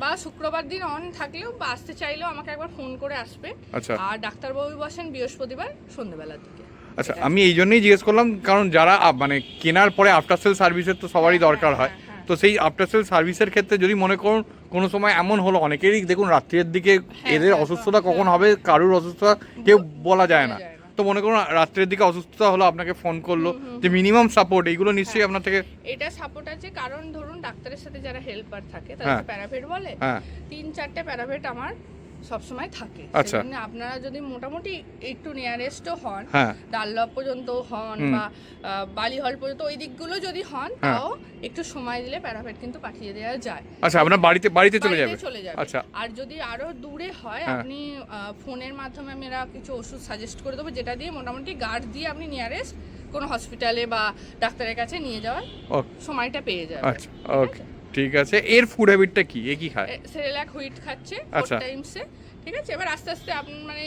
S1: বা শুক্রবার দিন অন থাকলেও বা আসতে চাইলেও আমাকে একবার ফোন করে আসবে।
S2: আচ্ছা।
S1: আর ডাক্তারবাবু বসেন বৃহস্পতিবার সন্ধ্যেবেলার দিকে।
S2: আচ্ছা, আমি এই জন্যই জিজ্ঞেস করলাম, কারণ যারা মানে কেনার পরে আফটার সেল সার্ভিসের তো সবারই দরকার হয়। তো সেই আফটার সেল সার্ভিসের ক্ষেত্রে যদি মনে করুন কোনো সময় এমন হলো, অনেকেরই দেখুন রাত্রের দিকে এদের অসুস্থতা কখন হবে কারুর অসুস্থতা কেউ বলা যায় না। তো মনে করুন রাত্রের দিকে অসুস্থতা হলো, আপনাকে ফোন করলো, যে মিনিমাম সাপোর্ট এইগুলো নিশ্চয়ই আপনার থেকে।
S1: এটা সাপোর্ট আছে, কারণ ধরুন ডাক্তারের সাথে যারা হেল্পার থাকে তাদেরকে প্যারাভেট বলে, 3-4টে প্যারাভেট আমার সবসময় থাকে।
S2: আচ্ছা।
S1: সেজন্য আপনারা যদি মোটামুটি একটু নিয়ারেস্টও হন,
S2: হ্যাঁ।
S1: ডানলপ পর্যন্ত হন বা বালি হল পর্যন্ত ওই দিকগুলো যদি হন, তাও একটু সময় দিলে প্যারাভেট কিন্তু পাঠিয়ে দেওয়া যায়।
S2: আচ্ছা, আপনার বাড়িতে চলে যাবে?
S1: চলে যাবে।
S2: আচ্ছা।
S1: আর যদি আরো দূরে হয়, আপনি ফোনের মাধ্যমে আমরা কিছু ওষুধ সাজেস্ট করে দেবো, যেটা দিয়ে মোটামুটি গার্ড দিয়ে আপনি নিয়ারেস্ট কোনো হসপিটালে বা ডাক্তারের কাছে নিয়ে যাওয়ার সময়টা পেয়ে যাবেন।
S2: আচ্ছা, ওকে, ঠিক আছে। এর ফুড হ্যাবিটটা কি? এ কি খায়?
S1: সেরেলাক হুইট খাচ্ছে 4 টাইমসে, ঠিক আছে। এবার আস্তে আস্তে আপনি মানে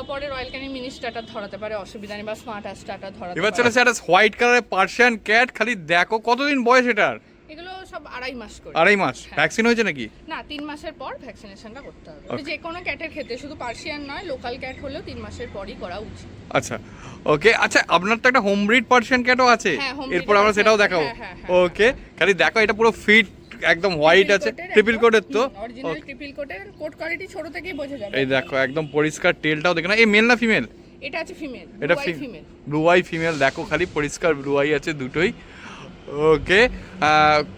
S1: পরে রয়্যাল ক্যানিং মিনি স্টার্টার ধরাতে পারে, অসুবিধা নেই, বা স্মার্ট স্টার্টার ধরাতে পারে।
S2: এবার চলে একটা হোয়াইট কালারের পার্সিয়ান ক্যাট, খালি দেখো কতদিন বয়স এটার?
S1: এগুলো সব 2.5 মাস করে।
S2: 2.5 মাস? ভ্যাকসিন হয়েছে নাকি?
S1: না, 3 মাসের পর ভ্যাকসিনেশনটা করতে হবে। যে কোনো ক্যাটের ক্ষেত্রে, শুধু পার্সিয়ান নয়, লোকাল ক্যাট হলেও 3 মাসের পরই করা উচিত।
S2: আচ্ছা, ওকে। আচ্ছা, আপনার তো একটা হোম ব্রিড পার্সিয়ান ক্যাটও আছে, এরপর আমরা সেটাও দেখাবো। ওকে, খালি দেখো এটা পুরো ফিট, একদম হোয়াইট আছে, ট্রিপল কোটের তো?
S1: অরিজিনাল ট্রিপল কোটের, কোট কোয়ালিটি ছোট থেকেই বোঝা যাবে।
S2: এই দেখো একদম পরিষ্কার, টেলটাও দেখো না। এই মেল না ফিমেল?
S1: এটা আছে ফিমেল।
S2: এটা
S1: ফিমেল,
S2: ব্লু আই ফিমেল, দেখো খালি পরিষ্কার ব্লু আই আছে দুটোই। ওকে,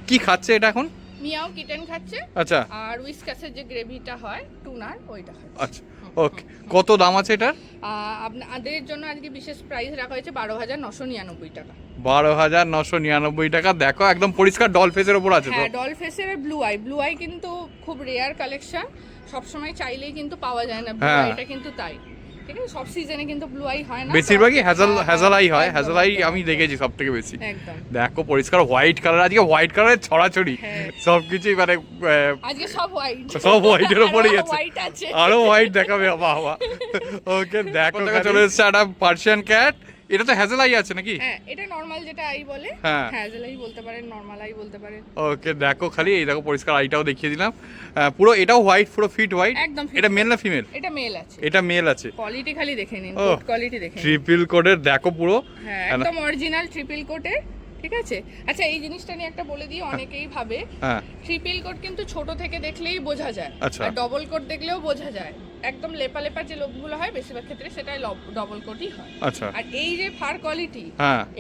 S2: কি খাচ্ছে এটা এখন?
S1: মিয়াও কিটেন খাচ্ছে।
S2: আচ্ছা।
S1: আর উইসকাসের যে গ্রেভিটা হয় টুনার, ওইটা খাচ্ছে।
S2: আচ্ছা, ওকে। কত দাম আছে এটার?
S1: আপনাদের জন্য আজকে বিশেষ প্রাইস রাখা হয়েছে 12,999 টাকা।
S2: 12,999 টাকা। দেখো একদম পরিষ্কার ডল ফেসের উপর আছে তো?
S1: হ্যাঁ, ডল ফেসের ব্লু আই কিন্তু খুব রেয়ার কালেকশন, সবসময় চাইলেই কিন্তু পাওয়া যায় না ব্লু আই, এটা কিন্তু তাই, ঠিক আছে। সব সিজনে কিন্তু ব্লু আই হয় না,
S2: বেশিরভাগই হ্যাজেল আই হয়। হ্যাজেল আই আমি দেখেছি সব থেকে বেশি।
S1: একদম।
S2: দেখো পরিষ্কার হোয়াইট কালার, আজকে হোয়াইট কালারের ছড়াছড়ি সবকিছুই, মানে
S1: আজকে সব হোয়াইট,
S2: সব হোয়াইটের উপরেই আছে।
S1: হোয়াইট আছে,
S2: আরো হোয়াইট দেখাবে, বাবা। ওকে, দেখো চলে এসেছে একটা পার্সিয়ান ক্যাট। এটা তো হ্যাজেল আই আছে নাকি?
S1: হ্যাঁ, এটা নরমাল যেটা আই বলে, হ্যাজেল আই বলতে পারেন, নরমাল আই বলতে পারেন।
S2: ওকে, দেখো খালি এই দেখো পরিষ্কার আইটাও দেখিয়ে দিলাম, পুরো এটাও হোয়াইট, পুরো ফিট হোয়াইট।
S1: একদম।
S2: এটা মেল না ফিমেল?
S1: এটা মেল আছে।
S2: এটা মেল আছে।
S1: কোয়ালিটি খালি দেখে নিন, কোট কোয়ালিটি দেখে নিন।
S2: ট্রিপল কোটের দেখো পুরো,
S1: হ্যাঁ, একদম অরিজিনাল ট্রিপল কোটের, ঠিক আছে। আচ্ছা, এই জিনিসটা নিয়ে একটা বলে দিই, অনেকেই ভাবে ট্রিপল কোট কিন্তু ছোট থেকে দেখলেই বোঝা যায়, আর ডবল কোট দেখলেও বোঝা যায়। একদম লেপা লেপা যে লোকগুলো হয় বেশিরভাগ ক্ষেত্রে সেটাই ডবল কোটই হয়।
S2: আচ্ছা।
S1: আর এই যে ফার কোয়ালিটি,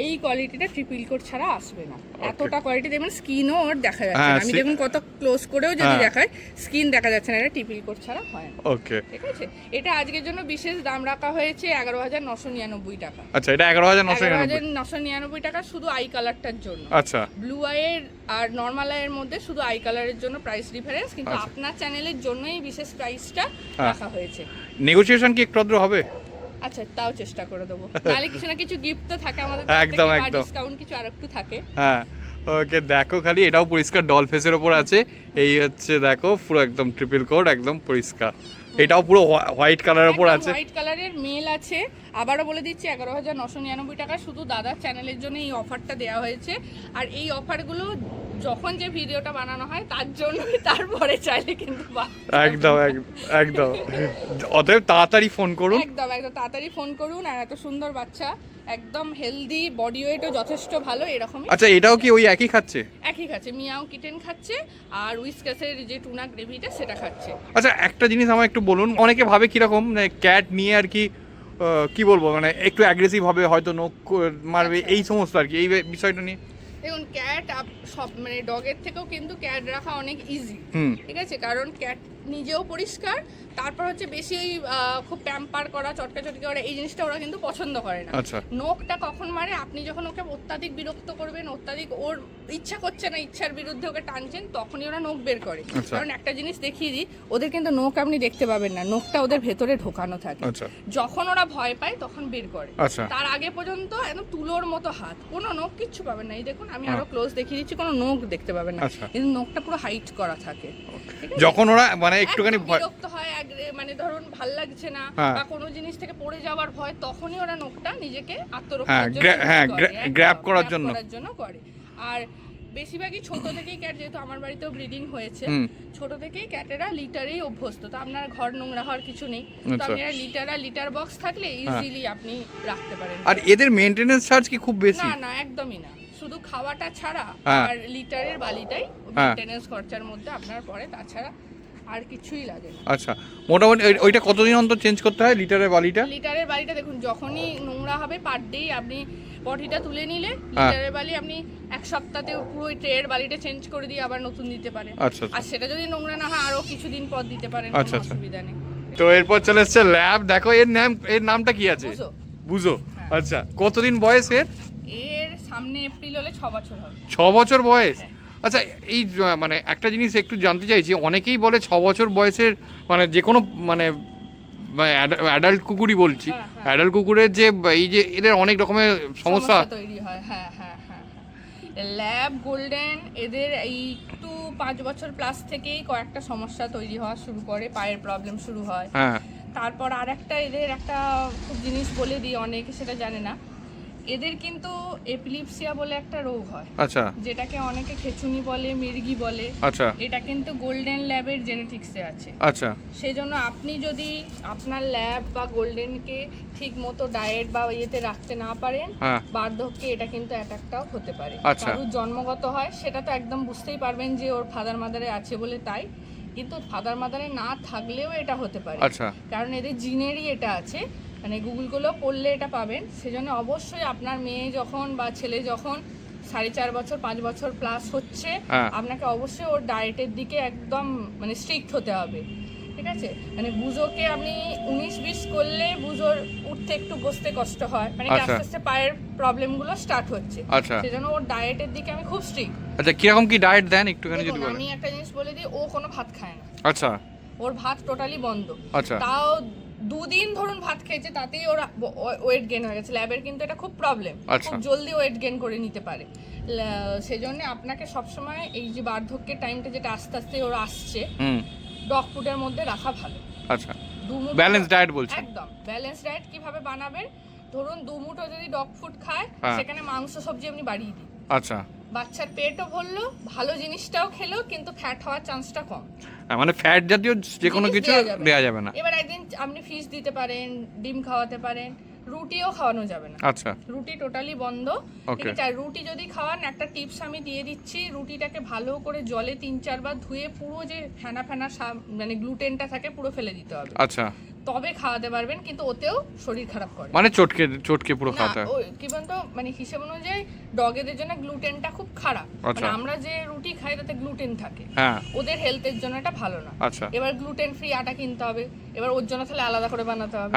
S1: এই কোয়ালিটিটা ট্রিপল কোট ছাড়া আসবে না। এতটা কোয়ালিটি দেখবেন, স্কিনও ওর দেখা যাচ্ছে না। আমি দেখুন কত ক্লোজ করেও যদি দেখাই, স্কিন দেখা যাচ্ছে না, এটা ট্রিপল কোট ছাড়া হয় না।
S2: ওকে,
S1: ঠিক আছে। এটা আজকের জন্য বিশেষ দাম রাখা হয়েছে 11,999 টাকা।
S2: আচ্ছা, এটা
S1: 11,999 টাকা শুধু আই কালারটার জন্য।
S2: আচ্ছা।
S1: ব্লু আইয়ের আর নরমাল আইয়ের মধ্যে শুধু আই কালারের জন্য প্রাইস ডিফারেন্স, কিন্তু আপনার চ্যানেলের জন্যই বিশেষ প্রাইসটা রাখা হয়েছে।
S2: নেগোসিয়েশন কি একটু আধটু হবে?
S1: আচ্ছা, তাও চেষ্টা করে দেবো, নাহলে কিছু না কিছু গিফট তো থাকে আমাদের,
S2: একদম
S1: ডিসকাউন্ট কিছু আর একটু থাকে।
S2: হ্যাঁ, ওকে। দেখো খালি এটাও পরিষ্কার ডল ফেসের উপর আছে। এই হচ্ছে দেখো পুরো একদম ট্রিপল কোট, একদম পরিষ্কার। এটাও পুরো হোয়াইট কালারের উপর আছে,
S1: হোয়াইট কালারের মেল আছে। আবারও বলে দিচ্ছি, 11,999 টাকা শুধু দাদার চ্যানেলের জন্য এই অফারটা দেওয়া হয়েছে। আর এই অফারগুলো যখন যে ভিডিওটা বানানো হয় তার জন্যই, তারপরে চাইলে কিন্তু
S2: একদম একদম। অতএব তাড়াতাড়ি ফোন করুন,
S1: একদম তাড়াতাড়ি ফোন করুন। আর এত সুন্দর বাচ্চা, একদম হেলদি, বডি ওয়েটও যথেষ্ট ভালো, এরকমই।
S2: আচ্ছা, এটাও কি ওই একই খাচ্ছে?
S1: একই খাচ্ছে, মিয়াও কিটেন খাচ্ছে, আর উইসকাসের যে টুনা গ্রেভিটা সেটা খাচ্ছে।
S2: আচ্ছা, একটা জিনিস আমার একটু বলুন, অনেকে ভাবে কিরকম ক্যাট নিয়ে আর কি, কি বলবো, মানে একটু অ্যাগ্রেসিভ হবে, হয়তো নখ মারবে, এই সমস্ত আর কি, এই বিষয়টা নিয়ে।
S1: দেখুন ক্যাট সব মানে ডগের থেকেও কিন্তু ক্যাট রাখা অনেক ইজি, ঠিক আছে, কারণ ক্যাট নিজেও পরিষ্কার, তারপর হচ্ছে বেশি খুব প্যাম্পার করা, চটকাচটকি করা এই জিনিসটা ওরা কিন্তু পছন্দ করে না। নোকটা কখন মারে, আপনি যখন ওকে অত্যাধিক বিরক্ত করবেন, অত্যাধিক ওর ইচ্ছা করছে না, ইচ্ছার বিরুদ্ধে ওকে টানছেন, তখনই ওরা নোক বের করে। কারণ একটা জিনিস দেখিয়ে দিই, ওদের কিন্তু নোক আপনি দেখতে পাবেন না, নোকটা ওদের ভেতরে ঢোকানো থাকে। যখন ওরা ভয় পায় তখন বের করে, তার আগে পর্যন্ত একদম তুলোর মতো হাত, কোনো নোক কিচ্ছু পাবেন না। এই দেখুন আমি আরো ক্লোজ দেখিয়ে দিচ্ছি, কোনো নোক দেখতে পাবেন না, কিন্তু নোকটা পুরো হাইট করা থাকে।
S2: যখন ওরা মানে একটুখানি
S1: বিরক্ত হয়, মানে ধরুন ভাল লাগছে না বা কোনো জিনিস থেকে পড়ে যাওয়ার ভয়, তখনই ওরা নোকটা নিজেকে আত্মরক্ষার জন্য
S2: গ্র্যাব করার জন্য
S1: করে। আর বেশিরভাগই ছোট থেকেই ক্যাট, যেহেতু আমার বাড়িতেও ব্রিডিং হয়েছে, ছোট থেকেই ক্যাটেরা লিটারেই অভ্যস্ত, তো আপনার ঘর নোংরা হওয়ার কিছু নেই, তো আপনারা লিটার বক্স থাকলে ইজিলি আপনি রাখতে পারেন।
S2: আর এদের মেইনটেনেন্স চার্জ কি খুব বেশি?
S1: না একদমই না, শুধু খাওয়াটা ছাড়া আর লিটারের বালিটাই মেইনটেনেন্স খরচার মধ্যে আপনার পড়ে, তাছাড়া আর কিছুই লাগে না।
S2: আচ্ছা, মোটামুটি ওইটা কতদিন অন্তর চেঞ্জ করতে হয় লিটারের বালিটা?
S1: লিটারের বালিটা দেখুন যখনই নোংরা হবে পার ডে আপনি পটিটা তুলে নিলে লিটারের বালি আপনি এক সপ্তাহতে পুরো ট্রের বালিটা চেঞ্জ করে দিয়ে আবার নতুন দিতে পারেন। আর সেটা যদি নোংরা না হয় আরো কিছুদিন পর দিতে পারেন, কোনো অসুবিধা নেই।
S2: তো এরপর চলে এসেছে ল্যাব, দেখো এর নামটা কি আছে? বুঝো। আচ্ছা, কতদিন বয়স এর?
S1: এর সামনে এপ্রিল হলে 6 বছর হবে।
S2: 6 বছর বয়স? আচ্ছা, এই মানে একটা জিনিস একটু জানতে চাইছি, অনেকেই বলে 6 বছর বয়সের মানে যে কোনো মানে অ্যাডাল্ট কুকুরই বলছি, অ্যাডাল্ট কুকুরের যে এই যে এদের অনেক রকমের সমস্যা
S1: তৈরি হয়। ল্যাব গোল্ডেন এদের এই একটু 5 বছর প্লাস থেকেই কয়েকটা সমস্যা তৈরি হওয়া শুরু করে, পায়ের প্রবলেম শুরু হয়। তারপর আর একটা এদের একটা খুব জিনিস বলে দিই, অনেকে সেটা জানে না, এদের কিন্তু এপিলিপসিয়া বলে একটা রোগ হয়।
S2: আচ্ছা,
S1: যেটাকে অনেকে খেচুনি বলে, মির্গি বলে।
S2: আচ্ছা,
S1: এটা কিন্তু গোল্ডেন ল্যাবের জেনেটিক্সে আছে।
S2: আচ্ছা,
S1: সেজন্য আপনি যদি আপনার ল্যাব বা গোল্ডেনকে ঠিক মতো ডায়েট বা ইয়েতে রাখতে না পারেন, বার্ধক্যে এটা কিন্তু অ্যাটাকটাও হতে পারে। কারোর জন্মগত হয় সেটা তো একদম বুঝতেই পারবেন যে ওর ফাদার মাদারে আছে বলে তাই, কিন্তু ফাদার মাদারে না থাকলেও এটা হতে পারে, কারণ এদের জিনেরই এটা আছে। মানে গুগলগুলো পড়লে এটা পাবেন। সেজন্য অবশ্যই আপনার মেয়ে যখন বা ছেলে যখন 4.5 বছর 5 বছর প্লাস হচ্ছে, আপনাকে অবশ্যই ওর ডায়েটের দিকে একদম মানে স্ট্রিক্ট হতে হবে, ঠিক আছে? মানে বুঝোকে আপনি 19-20 করলে বুঝোর উঠতে একটু বসতে কষ্ট হয়, মানে আস্তে আস্তে পায়ের প্রবলেমগুলো স্টার্ট হচ্ছে, সেজন্য ওর ডায়েটের দিকে আমি খুব স্ট্রিক্ট।
S2: আচ্ছা, কিরকম কি ডায়েট দেন একটুখানি যদি বলেন?
S1: আমি একটা জিনিস বলে দিই, ও কোনো ভাত খায় না।
S2: আচ্ছা,
S1: ওর ভাত টোটালি বন্ধ।
S2: আচ্ছা,
S1: তাও 2 দিন ধরুন ভাত খেয়েছে, তাতেই ওর ওয়েট গেইন হয়ে গেছে। ল্যাবের কিন্তু এটা খুব প্রবলেম, খুব জলদি ওয়েট গেইন করে নিতে পারে। সেজন্য আপনাকে সবসময় এই যে বার্ধক্যের টাইমটা যেটা আস্তে আস্তে ওর আসছে, ডগ ফুডের মধ্যে রাখা ভালো।
S2: আচ্ছা, ব্যালেন্স ডায়েট বলছেন?
S1: একদম ব্যালেন্স ডায়েট। কিভাবে বানাবেন, ধরুন 2 মুঠো যদি ডগ ফুড খায়, সেখানে মাংস সবজি আপনি বাড়িয়ে দিন।
S2: আচ্ছা,
S1: বাচ্চার পেটও ভরলো, ভালো জিনিসটাও খেলো, কিন্তু ফ্যাট হওয়ার চান্সটা কম।
S2: মানে ফ্যাট জাতীয় যে কোনো কিছু দেয়া যাবে না।
S1: এবার একদিন আপনি ফিশ দিতে পারেন, ডিম খাওয়াতে পারেন, রুটিও খাওয়ানো যাবে না।
S2: আচ্ছা,
S1: রুটি টোটালি বন্ধ, ঠিক আছে? আর রুটি যদি খাওয়ান, একটা টিপস আমি দিয়ে দিচ্ছি, রুটিটাকে ভালো করে জলে 3-4 বার ধুয়ে পুরো যে ফেনা মানে গ্লুটেনটা থাকে পুরো ফেলে দিতে হবে।
S2: আচ্ছা,
S1: তবে খাওয়াতে পারবেন, কিন্তু ওতেও শরীর খারাপ করে।
S2: মানে চটকে পুরো খাওয়াতে হয়?
S1: কি বলতো, মানে হিসেব অনুযায়ী ডগেদের জন্য গ্লুটেনটা খুব খারাপ। মানে আমরা যে রুটি খাই তাতে গ্লুটেন থাকে, ওদের হেলথের জন্য এটা ভালো না। এবার গ্লুটেন ফ্রি আটা কিনতে হবে, এবার ওর জন্য তাহলে আলাদা করে বানাতে হবে।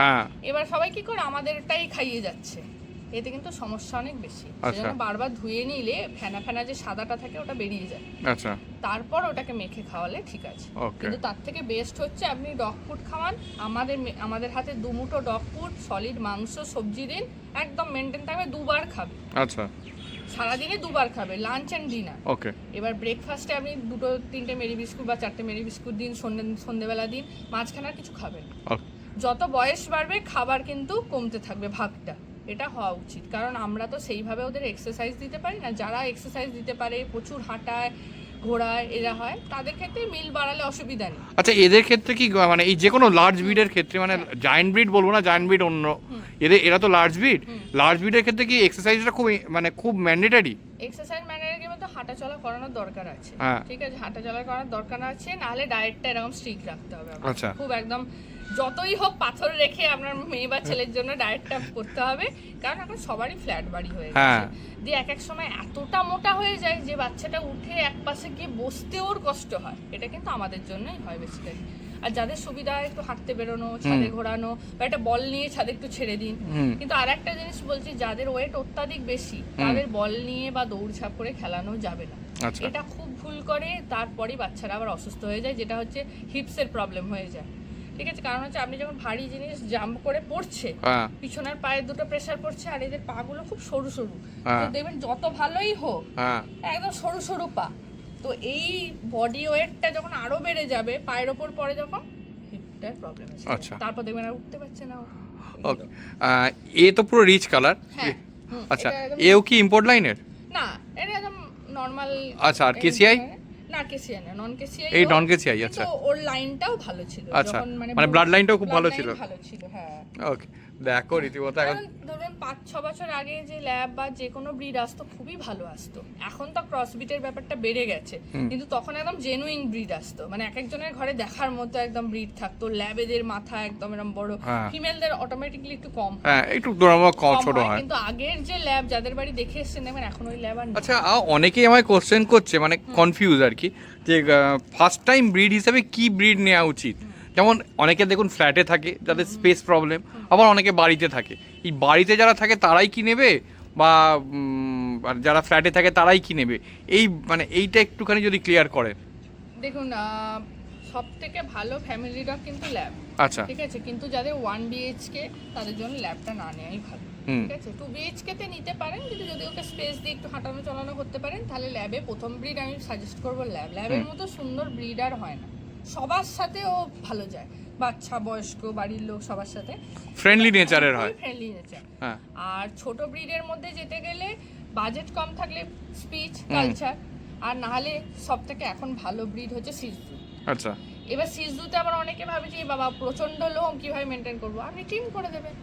S1: এবার সবাই কি করে আমাদেরটাই খাইয়ে যাচ্ছে, এতে কিন্তু সমস্যা অনেক বেশি। সেজন্য বারবার ধুয়ে নিলে ফেনা যে সাদাটা থাকে ওটা বেরিয়ে যায়।
S2: আচ্ছা,
S1: তারপর ওটাকে মেখে খাওয়ালে ঠিক আছে। কিন্তু তার থেকে বেস্ট হচ্ছে আপনি ডগ ফুড খাওয়ান। আমাদের হাতে 2 মুঠো ডগ ফুড, সলিড মাংস, সবজি দিন, একদম মেনটেন থাকবে। 2 বার খাবে।
S2: আচ্ছা,
S1: সারাদিনে 2 বার খাবে, লাঞ্চ এন্ড ডিনার।
S2: ওকে। এবার
S1: ব্রেকফাস্টে আপনি 2-3টে মেরি বিস্কুট বা 4টে মেরি বিস্কুট দিন, সন্ধ্যেবেলা দিন, মাঝখানে আর কিছু খাবেন। যত বয়স বাড়বে খাবার কিন্তু কমতে থাকবে, ভাগটা এটা হওয়া উচিত। কারণ আমরা তো সেইভাবে ওদের এক্সারসাইজ দিতে পারি না। যারা এক্সারসাইজ দিতে পারে, প্রচুর হাঁটায়, ঘোড়ায়, এরা হয়, তাদের ক্ষেত্রে মিল বাড়ালে অসুবিধা নেই।
S2: আচ্ছা, এদের ক্ষেত্রে কি মানে এই যে কোনো লার্জ ব্রিডের ক্ষেত্রে, মানে জায়ান্ট ব্রিড বলবো না, জায়ান্ট ব্রিড অন্য, এরা তো লার্জ ব্রিডের ক্ষেত্রে কি এক্সারসাইজটা খুব ম্যান্ডেটরি?
S1: এক্সারসাইজ ম্যান্ডেটরি কিন্তু হাঁটা চলা করানোর দরকার আছে, ঠিক আছে? হাঁটা চলা করার দরকার আছে, নাহলে ডায়েটটা এরকম স্ট্রিক্ট রাখতে হবে। খুব একদম যতই হোক পাথর রেখে আপনার মেয়ে বা ছেলের জন্য ডায়েটটা করতে হবে, কারণ এখন সবারই ফ্ল্যাট বাড়ি হয়ে গেছে। দিয়ে এক এক সময় এতটা মোটা হয়ে যায় যে বাচ্চাটা উঠে এক পাশে গিয়ে বসতেও ওর কষ্ট হয়। এটা কিন্তু আমাদের জন্যই হয় বেসিক্যালি। আর যাদের সুবিধা একটু হাঁটতে বেরোনো, ছাদে ঘোরানো, বা একটা বল নিয়ে ছাদে একটু ছেড়ে দিন। কিন্তু আর একটা জিনিস বলছি, যাদের ওয়েট অত্যাধিক বেশি তাদের বল নিয়ে বা দৌড়ঝাঁপ করে খেলানো যাবে না। এটা খুব ভুল করে, তারপরে বাচ্চারা আবার অসুস্থ হয়ে যায়, যেটা হচ্ছে হিপসের প্রবলেম হয়ে যায়। ঠিক আছে, কারণ হচ্ছে আপনি যখন ভারী জিনিস জাম্প করে পড়ছে, পিছনের পায়ের দুটো প্রেসার পড়ছে, আর এদের পা গুলো খুব সরু সরু, দেখবেন যত ভালোই হোক একদম সরু সরু পা। তো এই বডি ওয়েটটা যখন আরো বেড়ে যাবে পায়ের ওপর পড়ে, যখন হিপটার প্রবলেম আছে, তারপর দেখবেন আর উঠতে পারছে না।
S2: ওকে, এ তো পুরো রিচ কালার। আচ্ছা, এও কি ইম্পোর্ট লাইনের?
S1: না, এটা একদম নরমাল।
S2: আচ্ছা, আর কেসিআই?
S1: না, কেসিআই না, নন কেসিআই।
S2: এই নন কেসিআই। আচ্ছা,
S1: ওর লাইনটাও ভালো ছিল,
S2: যখন মানে ব্লাড লাইনটাও খুব ভালো ছিল।
S1: হ্যাঁ।
S2: ওকে, দেখো রীতিমতো এখন
S1: ধরুন 5-6 বছর আগে যে ল্যাব বা যে কোনো ব্রিড আসতো খুবই ভালো আসতো। এখন তো ক্রসবিটের ব্যাপারটা বেড়ে গেছে, কিন্তু তখন একদম জেনুইন ব্রিড আসতো, মানে এক একজনের ঘরে দেখার মতো একদম ব্রিড থাকতো। ল্যাবেদের মাথা একদম এরকম বড়, ফিমেলদের অটোমেটিক্যালি একটু কম,
S2: হ্যাঁ একটু কম ছোট হয়।
S1: কিন্তু আগের যে ল্যাব যাদের বাড়ি দেখে এসেছেন দেখবেন এখন ওই ল্যাব আর নেই।
S2: আচ্ছা, অনেকেই আমায় কোশ্চেন করছে, মানে কনফিউজ আর কি, যে ফার্স্ট টাইম ব্রিড হিসেবে কি ব্রিড নেওয়া উচিত। যেমন অনেকে দেখুন ফ্ল্যাটে থাকে, যাদের স্পেস প্রবলেম, আবার অনেকে বাড়িতে থাকে। এই বাড়িতে যারা থাকে তারাই কি নেবে, বা যারা ফ্ল্যাটে থাকে তারাই কি নেবে, এই মানে এইটা একটুখানি যদি ক্লিয়ার করেন।
S1: দেখুন, সব থেকে ভালো ফ্যামিলি ডগ কিন্তু ল্যাব।
S2: আচ্ছা,
S1: ঠিক আছে, কিন্তু যাদের 1 BHK তাদের জন্য ল্যাবটা না নেওয়াই ভালো। ঠিক আছে, 2 BHK তে নিতে পারেন, কিন্তু যদি ওকে স্পেস দিয়ে একটু হাঁটানো চলানো করতে পারেন, তাহলে ল্যাবে প্রথম ব্রিড আমি সাজেস্ট করবো ল্যাব। ল্যাবের মতো সুন্দর ব্রিড আর হয় না, সবার সাথে ও ভালো যায়, বাচ্চা বয়স্ক বাড়ির লোক সবার সাথে
S2: ফ্রেন্ডলি নেচারের হয়,
S1: ফ্রেন্ডলি নেচার। আর ছোট ব্রিডের মধ্যে যেতে গেলে বাজেট কম থাকলে স্পিচ কালচার, আর না হলে সব থেকে এখন ভালো ব্রিড হচ্ছে সিজু।
S2: আচ্ছা,
S1: এবার সিজুতে আবার অনেকে ভাবে যে বাবা প্রচন্ড লোম কিভাবে মেনটেন করবো, আপনি ট্রিম করে দেবেন।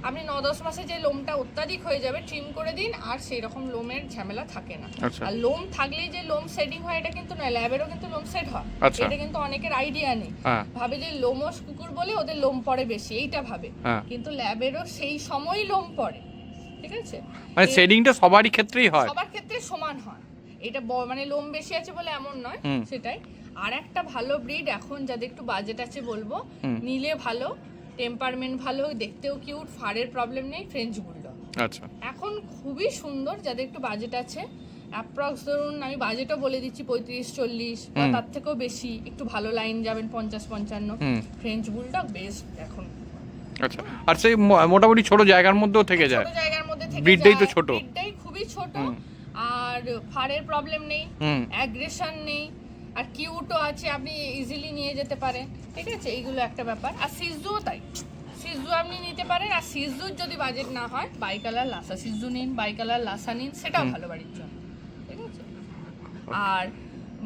S1: আপনি 9-10 মাসে যে লোমটা অত্যাধিক হয়ে যাবে ট্রিম করে দিন, আর সেই রকম লোমের ঝামেলা থাকে না। আর লোম থাকলেই যে লোম শেডিং হয় এটা কিন্তু নয়, ল্যাবেরও কিন্তু লোম শেড হয়। এটা কিন্তু অনেকের আইডিয়া নেই, ভাবে যে লোমস কুকুর বলে ওদের লোম পড়ে বেশি, এইটা ভাবে, কিন্তু ল্যাবেরও সেই সময়ই লোম পড়ে। ঠিক আছে,
S2: মানে শেডিংটা সবারই ক্ষেত্রেই হয়,
S1: সবার ক্ষেত্রে সমান হয়। এটা মানে লোম বেশি আছে বলে এমন নয়, সেটাই। আর একটা ভালো ব্রিড এখন যাদের একটু বাজেট আছে বলবো নিলে ভালো, টেম্পারমেন্ট ভালো, দেখতেও কিউট, ফারের প্রবলেম নেই, ফ্রেঞ্চ বুলডগ।
S2: আচ্ছা, এখন
S1: খুবই সুন্দর যাদের একটু বাজেট আছে। অ্যাপ্রক্স ধরুন আমি বাজেটও বলে দিচ্ছি 35-40 বা তার থেকেও বেশি, একটু ভালো লাইন যাবেন 50-55, ফ্রেঞ্চ বুলডগ বেস্ট এখন।
S2: আচ্ছা, আর সেই মোটামুটি ছোট জায়গার মধ্যেও থেকে যায়,
S1: ছোট জায়গার মধ্যে থেকে
S2: ব্রিডটাই তো ছোট,
S1: ব্রিডটাই খুবই ছোট, আর ফারের প্রবলেম নেই, অ্যাগ্রেশন নেই, আর কিউটও আছে, আপনি ইজিলি নিয়ে যেতে পারেন। ঠিক আছে, এইগুলো একটা ব্যাপার। আর সিজুও তাই, সিজু আপনি নিতে পারেন। আর সিজুর যদি বাজেট না হয় বাইকালার লাসা সিজু নিন, বাইকালার লাসা নিন, সেটাও ভালো বাড়ির জন্য। ঠিক আছে, আর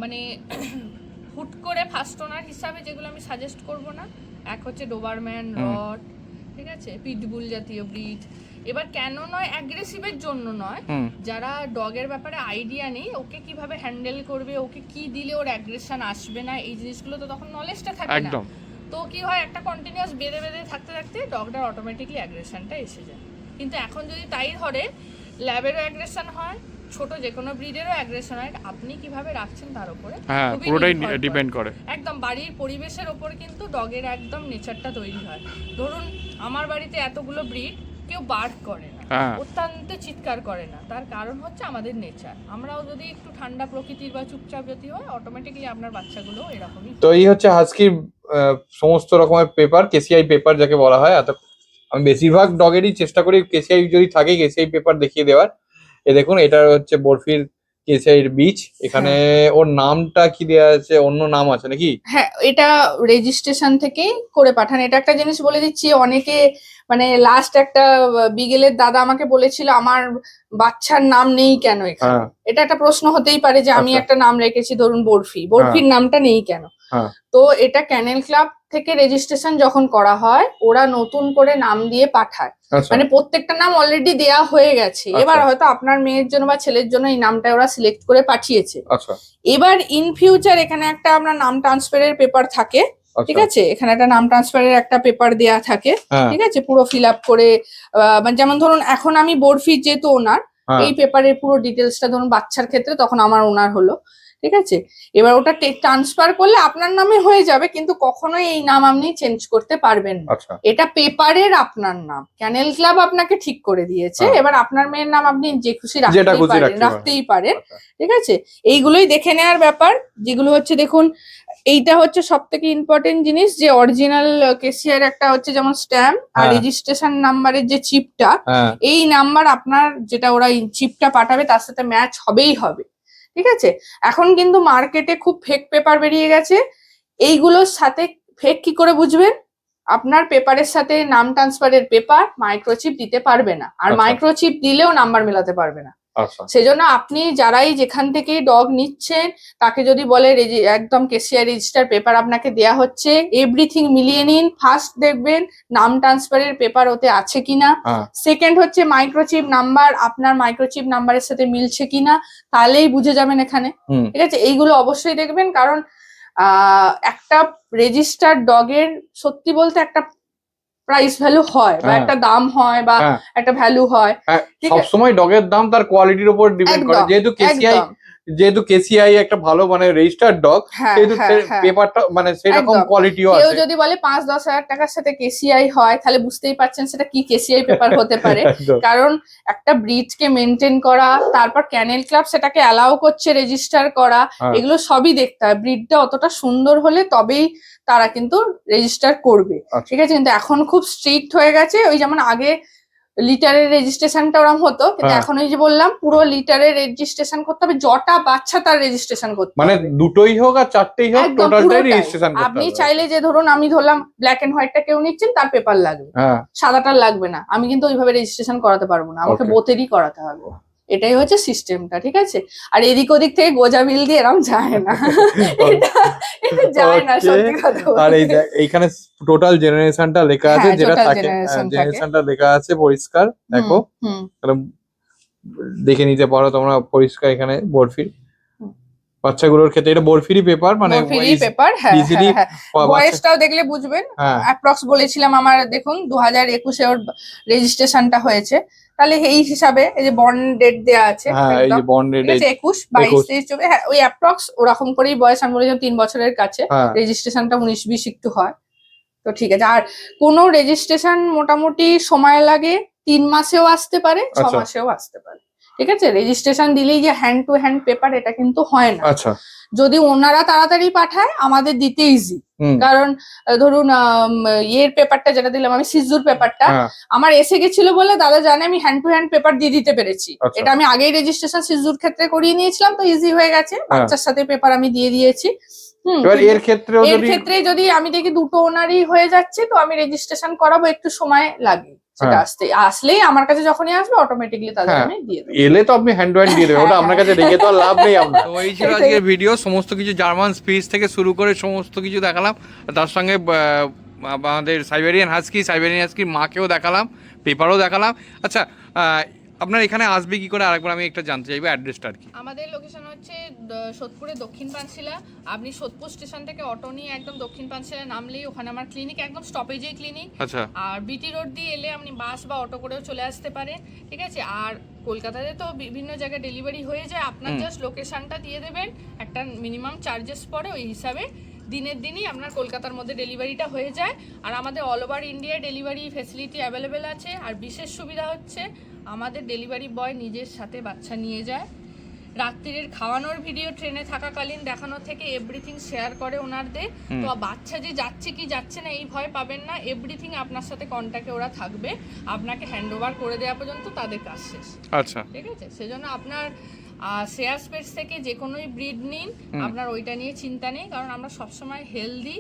S1: মানে হুট করে ফার্স্ট ওনার হিসাবে যেগুলো আমি সাজেস্ট করব না, এক হচ্ছে ডোবারম্যান, রড, ঠিক আছে, পিটবুল জাতীয় ব্রিড। এবার কেন নয়, অ্যাগ্রেসিভের জন্য নয়, যারা ডগের ব্যাপারে আইডিয়া নেই, ওকে কিভাবে হ্যান্ডেল করবে, ওকে কি দিলে ওর অ্যাগ্রেশন আসবে না, এই জিনিসগুলো তো তখন নলেজটা থাকে না। তো কি হয়, একটা কন্টিনিউয়াস বেঁধে থাকতে থাকতে ডগটার অটোমেটিকলি অ্যাগ্রেশনটা এসে যায়। কিন্তু এখন যদি তাই ধরে ল্যাবেরও অ্যাগ্রেশন হয়, ছোট যে কোনো ব্রিডেরও অ্যাগ্রেশন হয়, আপনি কিভাবে রাখছেন তার উপরে
S2: পুরোটাই ডিপেন্ড করে।
S1: একদম বাড়ির পরিবেশের ওপর কিন্তু ডগের একদম নেচারটা তৈরি হয়। ধরুন আমার বাড়িতে এতগুলো ব্রিড, কেউ বার্ক করে না, অত্যন্ত চিৎকার করে না, তার কারণ হচ্ছে আমাদের নেচার। আমরাও যদি একটু ঠান্ডা প্রকৃতির বা চুপচাপ যদি হয়, অটোমেটিক্যালি আপনার বাচ্চাগুলো এরকমই।
S2: তো এই হচ্ছে হাস্কির সমস্ত রকমের পেপার, কেসিআই পেপার যাকে বলা হয়। আমি বেশিরভাগ ডগেরই চেষ্টা করি কেসিআই যদি থাকে কেসিআই পেপার দেখিয়ে দেওয়ার। দেখুন, এটা হচ্ছে বরফির কেসিআইয়ের বীজ। এখানে ওর নামটা কি দেওয়া আছে, অন্য নাম আছে নাকি?
S1: হ্যাঁ, এটা রেজিস্ট্রেশন থেকেই করে পাঠান। এটা একটা জিনিস বলে দিচ্ছি, অনেকে মানে লাস্ট একটা বিগেলের দাদা আমাকে বলেছিল আমার বাচ্চার নাম নেই কেন এখানে। এটা একটা প্রশ্ন হতেই পারে যে আমি একটা নাম রেখেছি ধরুন বরফির নামটা নেই কেন। তো এটা ক্যানেল ক্লাব থেকে রেজিস্ট্রেশন যখন করা হয়, ওরা নতুন করে নাম দিয়ে পাঠায়, মানে প্রত্যেকটা নাম অলরেডি দেয়া হয়ে গেছে। এবার হয়তো আপনার মেয়ের জন্য বা ছেলের জন্য এই নামটা ওরা সিলেক্ট করে পাঠিয়েছে। এবার ইন ফিউচার এখানে একটা আপনার নাম ট্রান্সফারের পেপার থাকে, ঠিক আছে, এখানে একটা নাম ট্রান্সফারের একটা পেপার দেয়া থাকে, ঠিক আছে, পুরো ফিল আপ করে মানে যেমন ধরুন এখন আমি বরফির যেহেতু ওনার, এই পেপারের পুরো ডিটেলসটা ধরুন বাচ্চার ক্ষেত্রে তখন আমার ওনার হলো, ঠিক আছে। এবার ওটা ট্রান্সফার করলে আপনার নামে হয়ে যাবে, কিন্তু কখনোই এই নাম আপনি চেঞ্জ করতে পারবেন না। এটা পেপারের আপনার নাম, ক্যানেল ক্লাব আপনাকে ঠিক করে দিয়েছে, এবার আপনার মেয়ের নাম আপনি যে খুশি রাখতেই পারেন, ঠিক আছে। এইগুলোই দেখে নেওয়ার ব্যাপার, যেগুলো হচ্ছে দেখুন এইটা হচ্ছে সব থেকে ইম্পর্টেন্ট জিনিস, যে অরিজিনাল কেসিআর একটা হচ্ছে যেমন স্ট্যাম্প আর রেজিস্ট্রেশন নাম্বারের যে চিপটা, এই নাম্বার আপনার যেটা ওরা চিপটা পাঠাবে তার সাথে ম্যাচ হবেই হবে, ঠিক আছে। এখন কিন্তু মার্কেটে খুব ফেক পেপার বেরিয়ে গেছে, এইগুলোর সাথে ফেক কি করে বুঝবেন? আপনার পেপারের সাথে নাম ট্রান্সফারের পেপার মাইক্রোচিপ দিতে পারবে না, আর মাইক্রোচিপ দিলেও নাম্বার মেলাতে পারবে না। সেজন্য আপনি যারাই যেখান থেকে ডগ নিচ্ছেন তাকে যদি বলে একদম কেসিআর রেজিস্টার পেপার আপনাকে দেয়া হচ্ছে, এভরিথিং মিলিয়ে নিন। ফার্স্ট দেখবেন নাম ট্রান্সফারের পেপার ওতে আছে কিনা, সেকেন্ড হচ্ছে মাইক্রোচিপ নাম্বার আপনার মাইক্রোচিপ নাম্বারের সাথে মিলছে কিনা, তাহলেই বুঝে যাবেন এখানে, ঠিক আছে। এইগুলো অবশ্যই দেখবেন, কারণ একটা রেজিস্টার্ড ডগের সত্যি বলতে একটা প্রাইস ভ্যালু হয় বা একটা দাম হয় বা একটা ভ্যালু হয়।
S2: সবসময় ডগের দাম তার কোয়ালিটির উপর ডিপেন্ড করে, যেহেতু কেসিআই একটা ভালো মানে রেজিস্টার্ড ডগ, সেহেতু পেপারটা মানে সেরকম কোয়ালিটিও আছে।
S1: কেউ যদি বলে 5-10 হাজার টাকার সাথে কেসিআই হয়, তাহলে বুঝতেই পারছেন সেটা কি কেসিআই পেপার হতে পারে। কারণ একটা ব্রিডকে মেনটেন করা, তারপর ক্যানেল ক্লাব সেটাকে অ্যালাউ করছে রেজিস্টার করা, এগুলো সবই দেখতে হয়। ব্রিডটা অতটা সুন্দর হলে তবেই তারা কিন্তু রেজিস্টার করবে, ঠিক আছে। কিন্তু এখন খুব স্ট্রিক্ট হয়ে গেছে, ওই যেমন আগে লিটারের রেজিস্ট্রেশনটা ওরকম হতো, কিন্তু এখন ওই যে বললাম পুরো লিটারের রেজিস্ট্রেশন করতে হবে, যটা বাচ্চা তার রেজিস্ট্রেশন করতে হবে,
S2: মানে দুটোই হোক আর চারটেই হোক টোটালটাই রেজিস্ট্রেশন করতে হবে।
S1: আপনি চাইলে যে ধরুন আমি ধরলাম ব্ল্যাক এন্ড হোয়াইটটা কেউ নিচ্ছেন, তার পেপার লাগবে, সাদাটার লাগবে না, আমি কিন্তু ওইভাবে রেজিস্ট্রেশন করাতে পারবো না, আমাকে বোথেরই করাতে হবে। এটাই হচ্ছে সিস্টেমটা, ঠিক আছে। আর এদিক ওদিক থেকে গোজা বিল দিয়ে এরকম যায় না, এটা যায় না সত্যি কথা।
S2: আর এইখানে টোটাল জেনারেশনটা লেখা আছে, যেটা থাকে জেনারেশনটা লেখা আছে পরিষ্কার, দেখো দেখে নিতে পারো তোমরা পরিষ্কার। এখানে বরফির বাচ্চাগুলোর ক্ষেত্রে এটা বরফিরই পেপার, মানে
S1: পেপার, ইজিলি বয়সটাও দেখলে বুঝবেন। অ্যাপ্রক্স বলেছিলাম আমার, দেখুন 2021-এ ওর রেজিস্ট্রেশনটা হয়েছে, তাহলে এই হিসাবে এই যে বন্ড ডেট দেয়া আছে,
S2: এই যে বন্ড ডেট
S1: 21, 22, 23, 24, হ্যাঁ ওই অ্যাপ্রক্স ওরকম করেই বয়স। আমি বলেছিলাম 3 বছরের কাছে, রেজিস্ট্রেশনটা 19-20 একটু হয়, তো ঠিক আছে। আর কোন রেজিস্ট্রেশন মোটামুটি সময় লাগে 3 মাসেও আসতে পারে, 6 মাসেও আসতে পারে, ঠিক আছে। রেজিস্ট্রেশন দিলেই যে হ্যান্ড টু হ্যান্ড পেপার এটা কিন্তু হয় না। যদি ওনারা তাড়াতাড়ি পাঠায় আমাদের দিতে ইজি, কারণ ধরুন এর পেপারটা যেটা দিলাম আমি সিজুর পেপারটা আমার এসে গেছিল বলে দাদা জানে আমি হ্যান্ড টু হ্যান্ড পেপার দিয়ে দিতে পেরেছি। এটা আমি আগেই রেজিস্ট্রেশন সিজুর ক্ষেত্রে করিয়ে নিয়েছিলাম, তো ইজি হয়ে গেছে, বাচ্চার সাথে পেপার আমি দিয়ে দিয়েছি।
S2: এর ক্ষেত্রে
S1: যদি আমি দেখি দুটো ওনারই হয়ে যাচ্ছে, তো আমি রেজিস্ট্রেশন করাবো, একটু সময় লাগে সেটা আসলেই আমার কাছে যখনই আসবে অটোমেটিক্যালি তাদের আমি দিয়ে দেব।
S2: এলে তো আপনি হ্যান্ড টু হ্যান্ড দিয়ে দেবেন, ওটা আপনার কাছে রেখে তো আর লাভ নেই আপনার। তো এই ছিল আজকের ভিডিও, সমস্ত কিছু জার্মান স্পিচ থেকে শুরু করে সমস্ত কিছু দেখালাম, তার সঙ্গে আমাদের সাইবেরিয়ান হাস্কির মাকেও দেখালাম, পেপারও দেখালাম। আচ্ছা, আপনার এখানে আসবে কি করে আরেকবার আমি একটা জানতে চাইবো, অ্যাড্রেসটা আর কি।
S1: আমাদের লোকেশন হচ্ছে সোদপুরে দক্ষিণ পানশিলা। আপনি সোদপুর স্টেশন থেকে অটো নিয়ে একদম দক্ষিণ পানশিলা নামলেই ওখানে আমার ক্লিনিক, একদম স্টপেজেই ক্লিনিক।
S2: আচ্ছা।
S1: আর বিটি রোড দিয়ে এলে আপনি বাস বা অটো করেও চলে আসতে পারেন, ঠিক আছে। আর কলকাতাতে তো বিভিন্ন জায়গায় ডেলিভারি হয়ে যায়, আপনার জাস্ট লোকেশনটা দিয়ে দেবেন, একটা মিনিমাম চার্জেস পড়ে, ওই হিসাবে দিনের দিনই আপনার কলকাতার মধ্যে ডেলিভারিটা হয়ে যায়। আর আমাদের all over India delivery facility available আছে। আর বিশেষ সুবিধা হচ্ছে আমাদের ডেলিভারি বয় নিজের সাথে বাচ্চা নিয়ে যায়, রাত্রির খাওয়ানোর ভিডিও ট্রেনে থাকাকালীন দেখানো থেকে এভরিথিং শেয়ার করে ওনারদের। তো বাচ্চা যে যাচ্ছে কি যাচ্ছে না এই ভয় পাবেন না, এভরিথিং আপনার সাথে কন্ট্যাক্টে ওরা থাকবে, আপনাকে হ্যান্ড ওভার করে দেওয়া পর্যন্ত তাদের কাজ শেষ।
S2: আচ্ছা, ঠিক
S1: আছে। সেজন্য আপনার শেয়ার স্পেস থেকে যে কোনোই ব্রিড নিন, আপনার ওইটা নিয়ে চিন্তা নেই, কারণ আমরা সবসময় হেলদি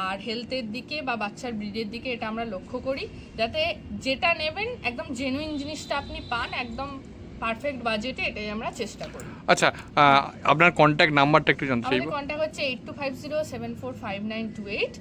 S1: আর হেলথের দিকে বা বাচ্চার ব্রিডের দিকে এটা আমরা লক্ষ্য করি, যাতে যেটা নেবেন একদম জেনুইন জিনিসটা আপনি পান, একদম পারফেক্ট বাজেটে, এটাই আমরা চেষ্টা করি।
S2: আচ্ছা, আপনার কন্ট্যাক্ট নাম্বারটা একটু জানতে চাইবো।
S1: আমার কন্ট্যাক্ট হচ্ছে 8250745928।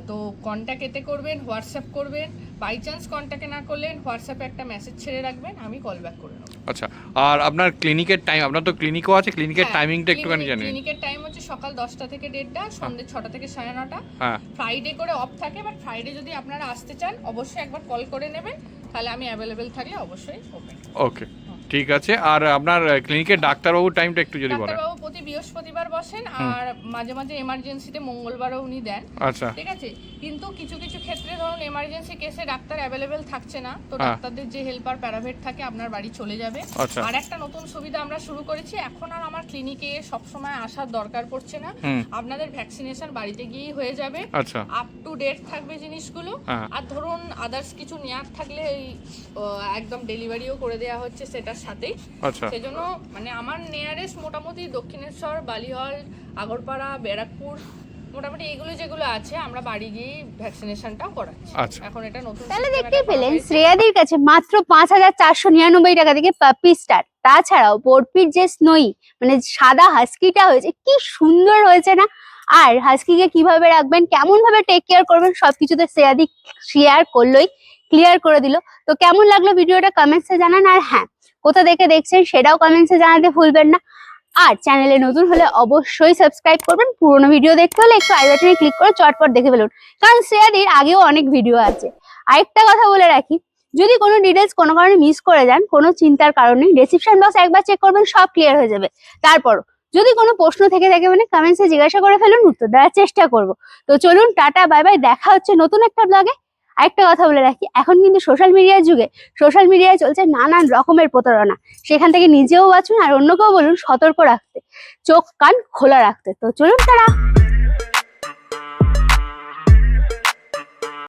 S1: তো কন্ট্যাক্ট এতে করবেন, হোয়াটসঅ্যাপ করবেন, বাই চান্স কন্ট্যাক্টে না করলেন হোয়াটসঅ্যাপে একটা মেসেজ ছেড়ে রাখবেন, আমি কল ব্যাক করে নেব।
S2: আচ্ছা, আর আপনার ক্লিনিকের টাইম, আপনার তো ক্লিনিকও আছে, ক্লিনিকের টাইমিংটা একটুখানি জানেন?
S1: ক্লিনিকের টাইম হচ্ছে সকাল 10টা থেকে 1:30, সন্ধ্যে 6টা থেকে 9:30।
S2: হ্যাঁ
S1: ফ্রাইডে করে অফ থাকে, বাট ফ্রাইডে যদি আপনারা আসতে চান অবশ্যই একবার কল করে নেবেন, তাহলে আমি অ্যাভেলেবেল থাকলে অবশ্যই ওপেন।
S2: ওকে ঠিক আছে। আর আপনার ক্লিনিকের ডাক্তারবাবুর টাইমটা একটু যদি বলেন।
S1: ডাক্তারবাবু প্রতি বৃহস্পতিবার বসেন, আর মাঝে মাঝে এমার্জেন্সিতে মঙ্গলবারও উনি দেন।
S2: আচ্ছা
S1: ঠিক আছে, কিন্তু কিছু কিছু ক্ষেত্রে ধরুন এমার্জেন্সি কেসে ডাক্তার অ্যাভেলেবেল থাকছে না, তো
S2: হ্যাঁ।
S1: ডাক্তারদের যে হেল্পার প্যারাভেট থাকে আপনার বাড়ি চলে যাবে।
S2: আচ্ছা
S1: আর একটা নতুন সুবিধা আমরা শুরু করেছি, এখন আর আমার ক্লিনিকে সব সময় আসার দরকার পড়ছে না,
S2: হুম
S1: আপনাদের ভ্যাকসিনেশন বাড়িতে গিয়েই হয়ে যাবে।
S2: আচ্ছা
S1: আপ টু ডেট থাকবে জিনিসগুলো।
S2: হ্যাঁ
S1: আর ধরুন আদার্স কিছু নেওয়ার থাকলে এই একদম ডেলিভারিও করে দেওয়া হচ্ছে সেটার সাথেই।
S2: আচ্ছা
S1: সেজন্য মানে আমার নিয়ারেস্ট মোটামুটি দক্ষিণেশ্বর, বালিহল, আগরপাড়া, ব্যারাকপুর, মোটামুটি এগুলো যেগুলো আছে আমরা বাড়ি গিয়ে ভ্যাকসিনেশনটাও করাচ্ছি।
S2: আচ্ছা।
S1: এখন এটা নতুন
S3: তাহলে
S1: system
S3: দেখতেই
S1: একটা করা
S3: পেলেন
S1: হয়েছে।
S3: শ্রেয়াদির কাছে মাত্র 5,499 টাকা থেকে পাপি স্টার। তাছাড়াও বরফির যে স্নোই মানে সাদা হাস্কিটা হয়েছে কি সুন্দর হয়েছে না। আর হাস্কিকে কিভাবে রাখবেন, কেমন ভাবে টেক কেয়ার করবেন, সবকিছু তো শ্রেয়াদি শেয়ার করলোই, ক্লিয়ার করে দিল। তো কেমন লাগলো ভিডিওটা কমেন্টসে জানান, আর হ্যাঁ কোথা থেকে দেখছেন সেটাও কমেন্টসে জানাতে ভুলবেন না। আর চ্যানেলে নতুন হলে অবশ্যই সাবস্ক্রাইব করবেন। পুরোনো ভিডিও দেখতে হলে একটু আই বাটনে ক্লিক করে চটপট দেখে ফেলুন, কারণ শ্রেয়াদির আগেও অনেক ভিডিও আছে। আরেকটা কথা বলে রাখি, যদি কোনো ডিটেলস কোনো কারণে মিস করে যান, কোনো চিন্তার কারণে ডেসক্রিপশন বক্স একবার চেক করবেন, সব ক্লিয়ার হয়ে যাবে। তারপর যদি কোনো প্রশ্ন থেকে থাকে মানে কমেন্টসে জিজ্ঞাসা করে ফেলুন, উত্তর দেওয়ার চেষ্টা করব। তো চলুন টাটা বাই বাই, দেখা হচ্ছে নতুন একটা ব্লগে। আরেকটা কথা বলে রাখি, এখন কিন্তু সোশ্যাল মিডিয়ার যুগে সোশ্যাল মিডিয়ায় চলছে নানান রকমের প্রতারণা, সেখান থেকে নিজেও বাঁচুন আর অন্যকেও বলুন সতর্ক রাখতে, চোখ কান খোলা রাখতে। তো চলুন টাটা।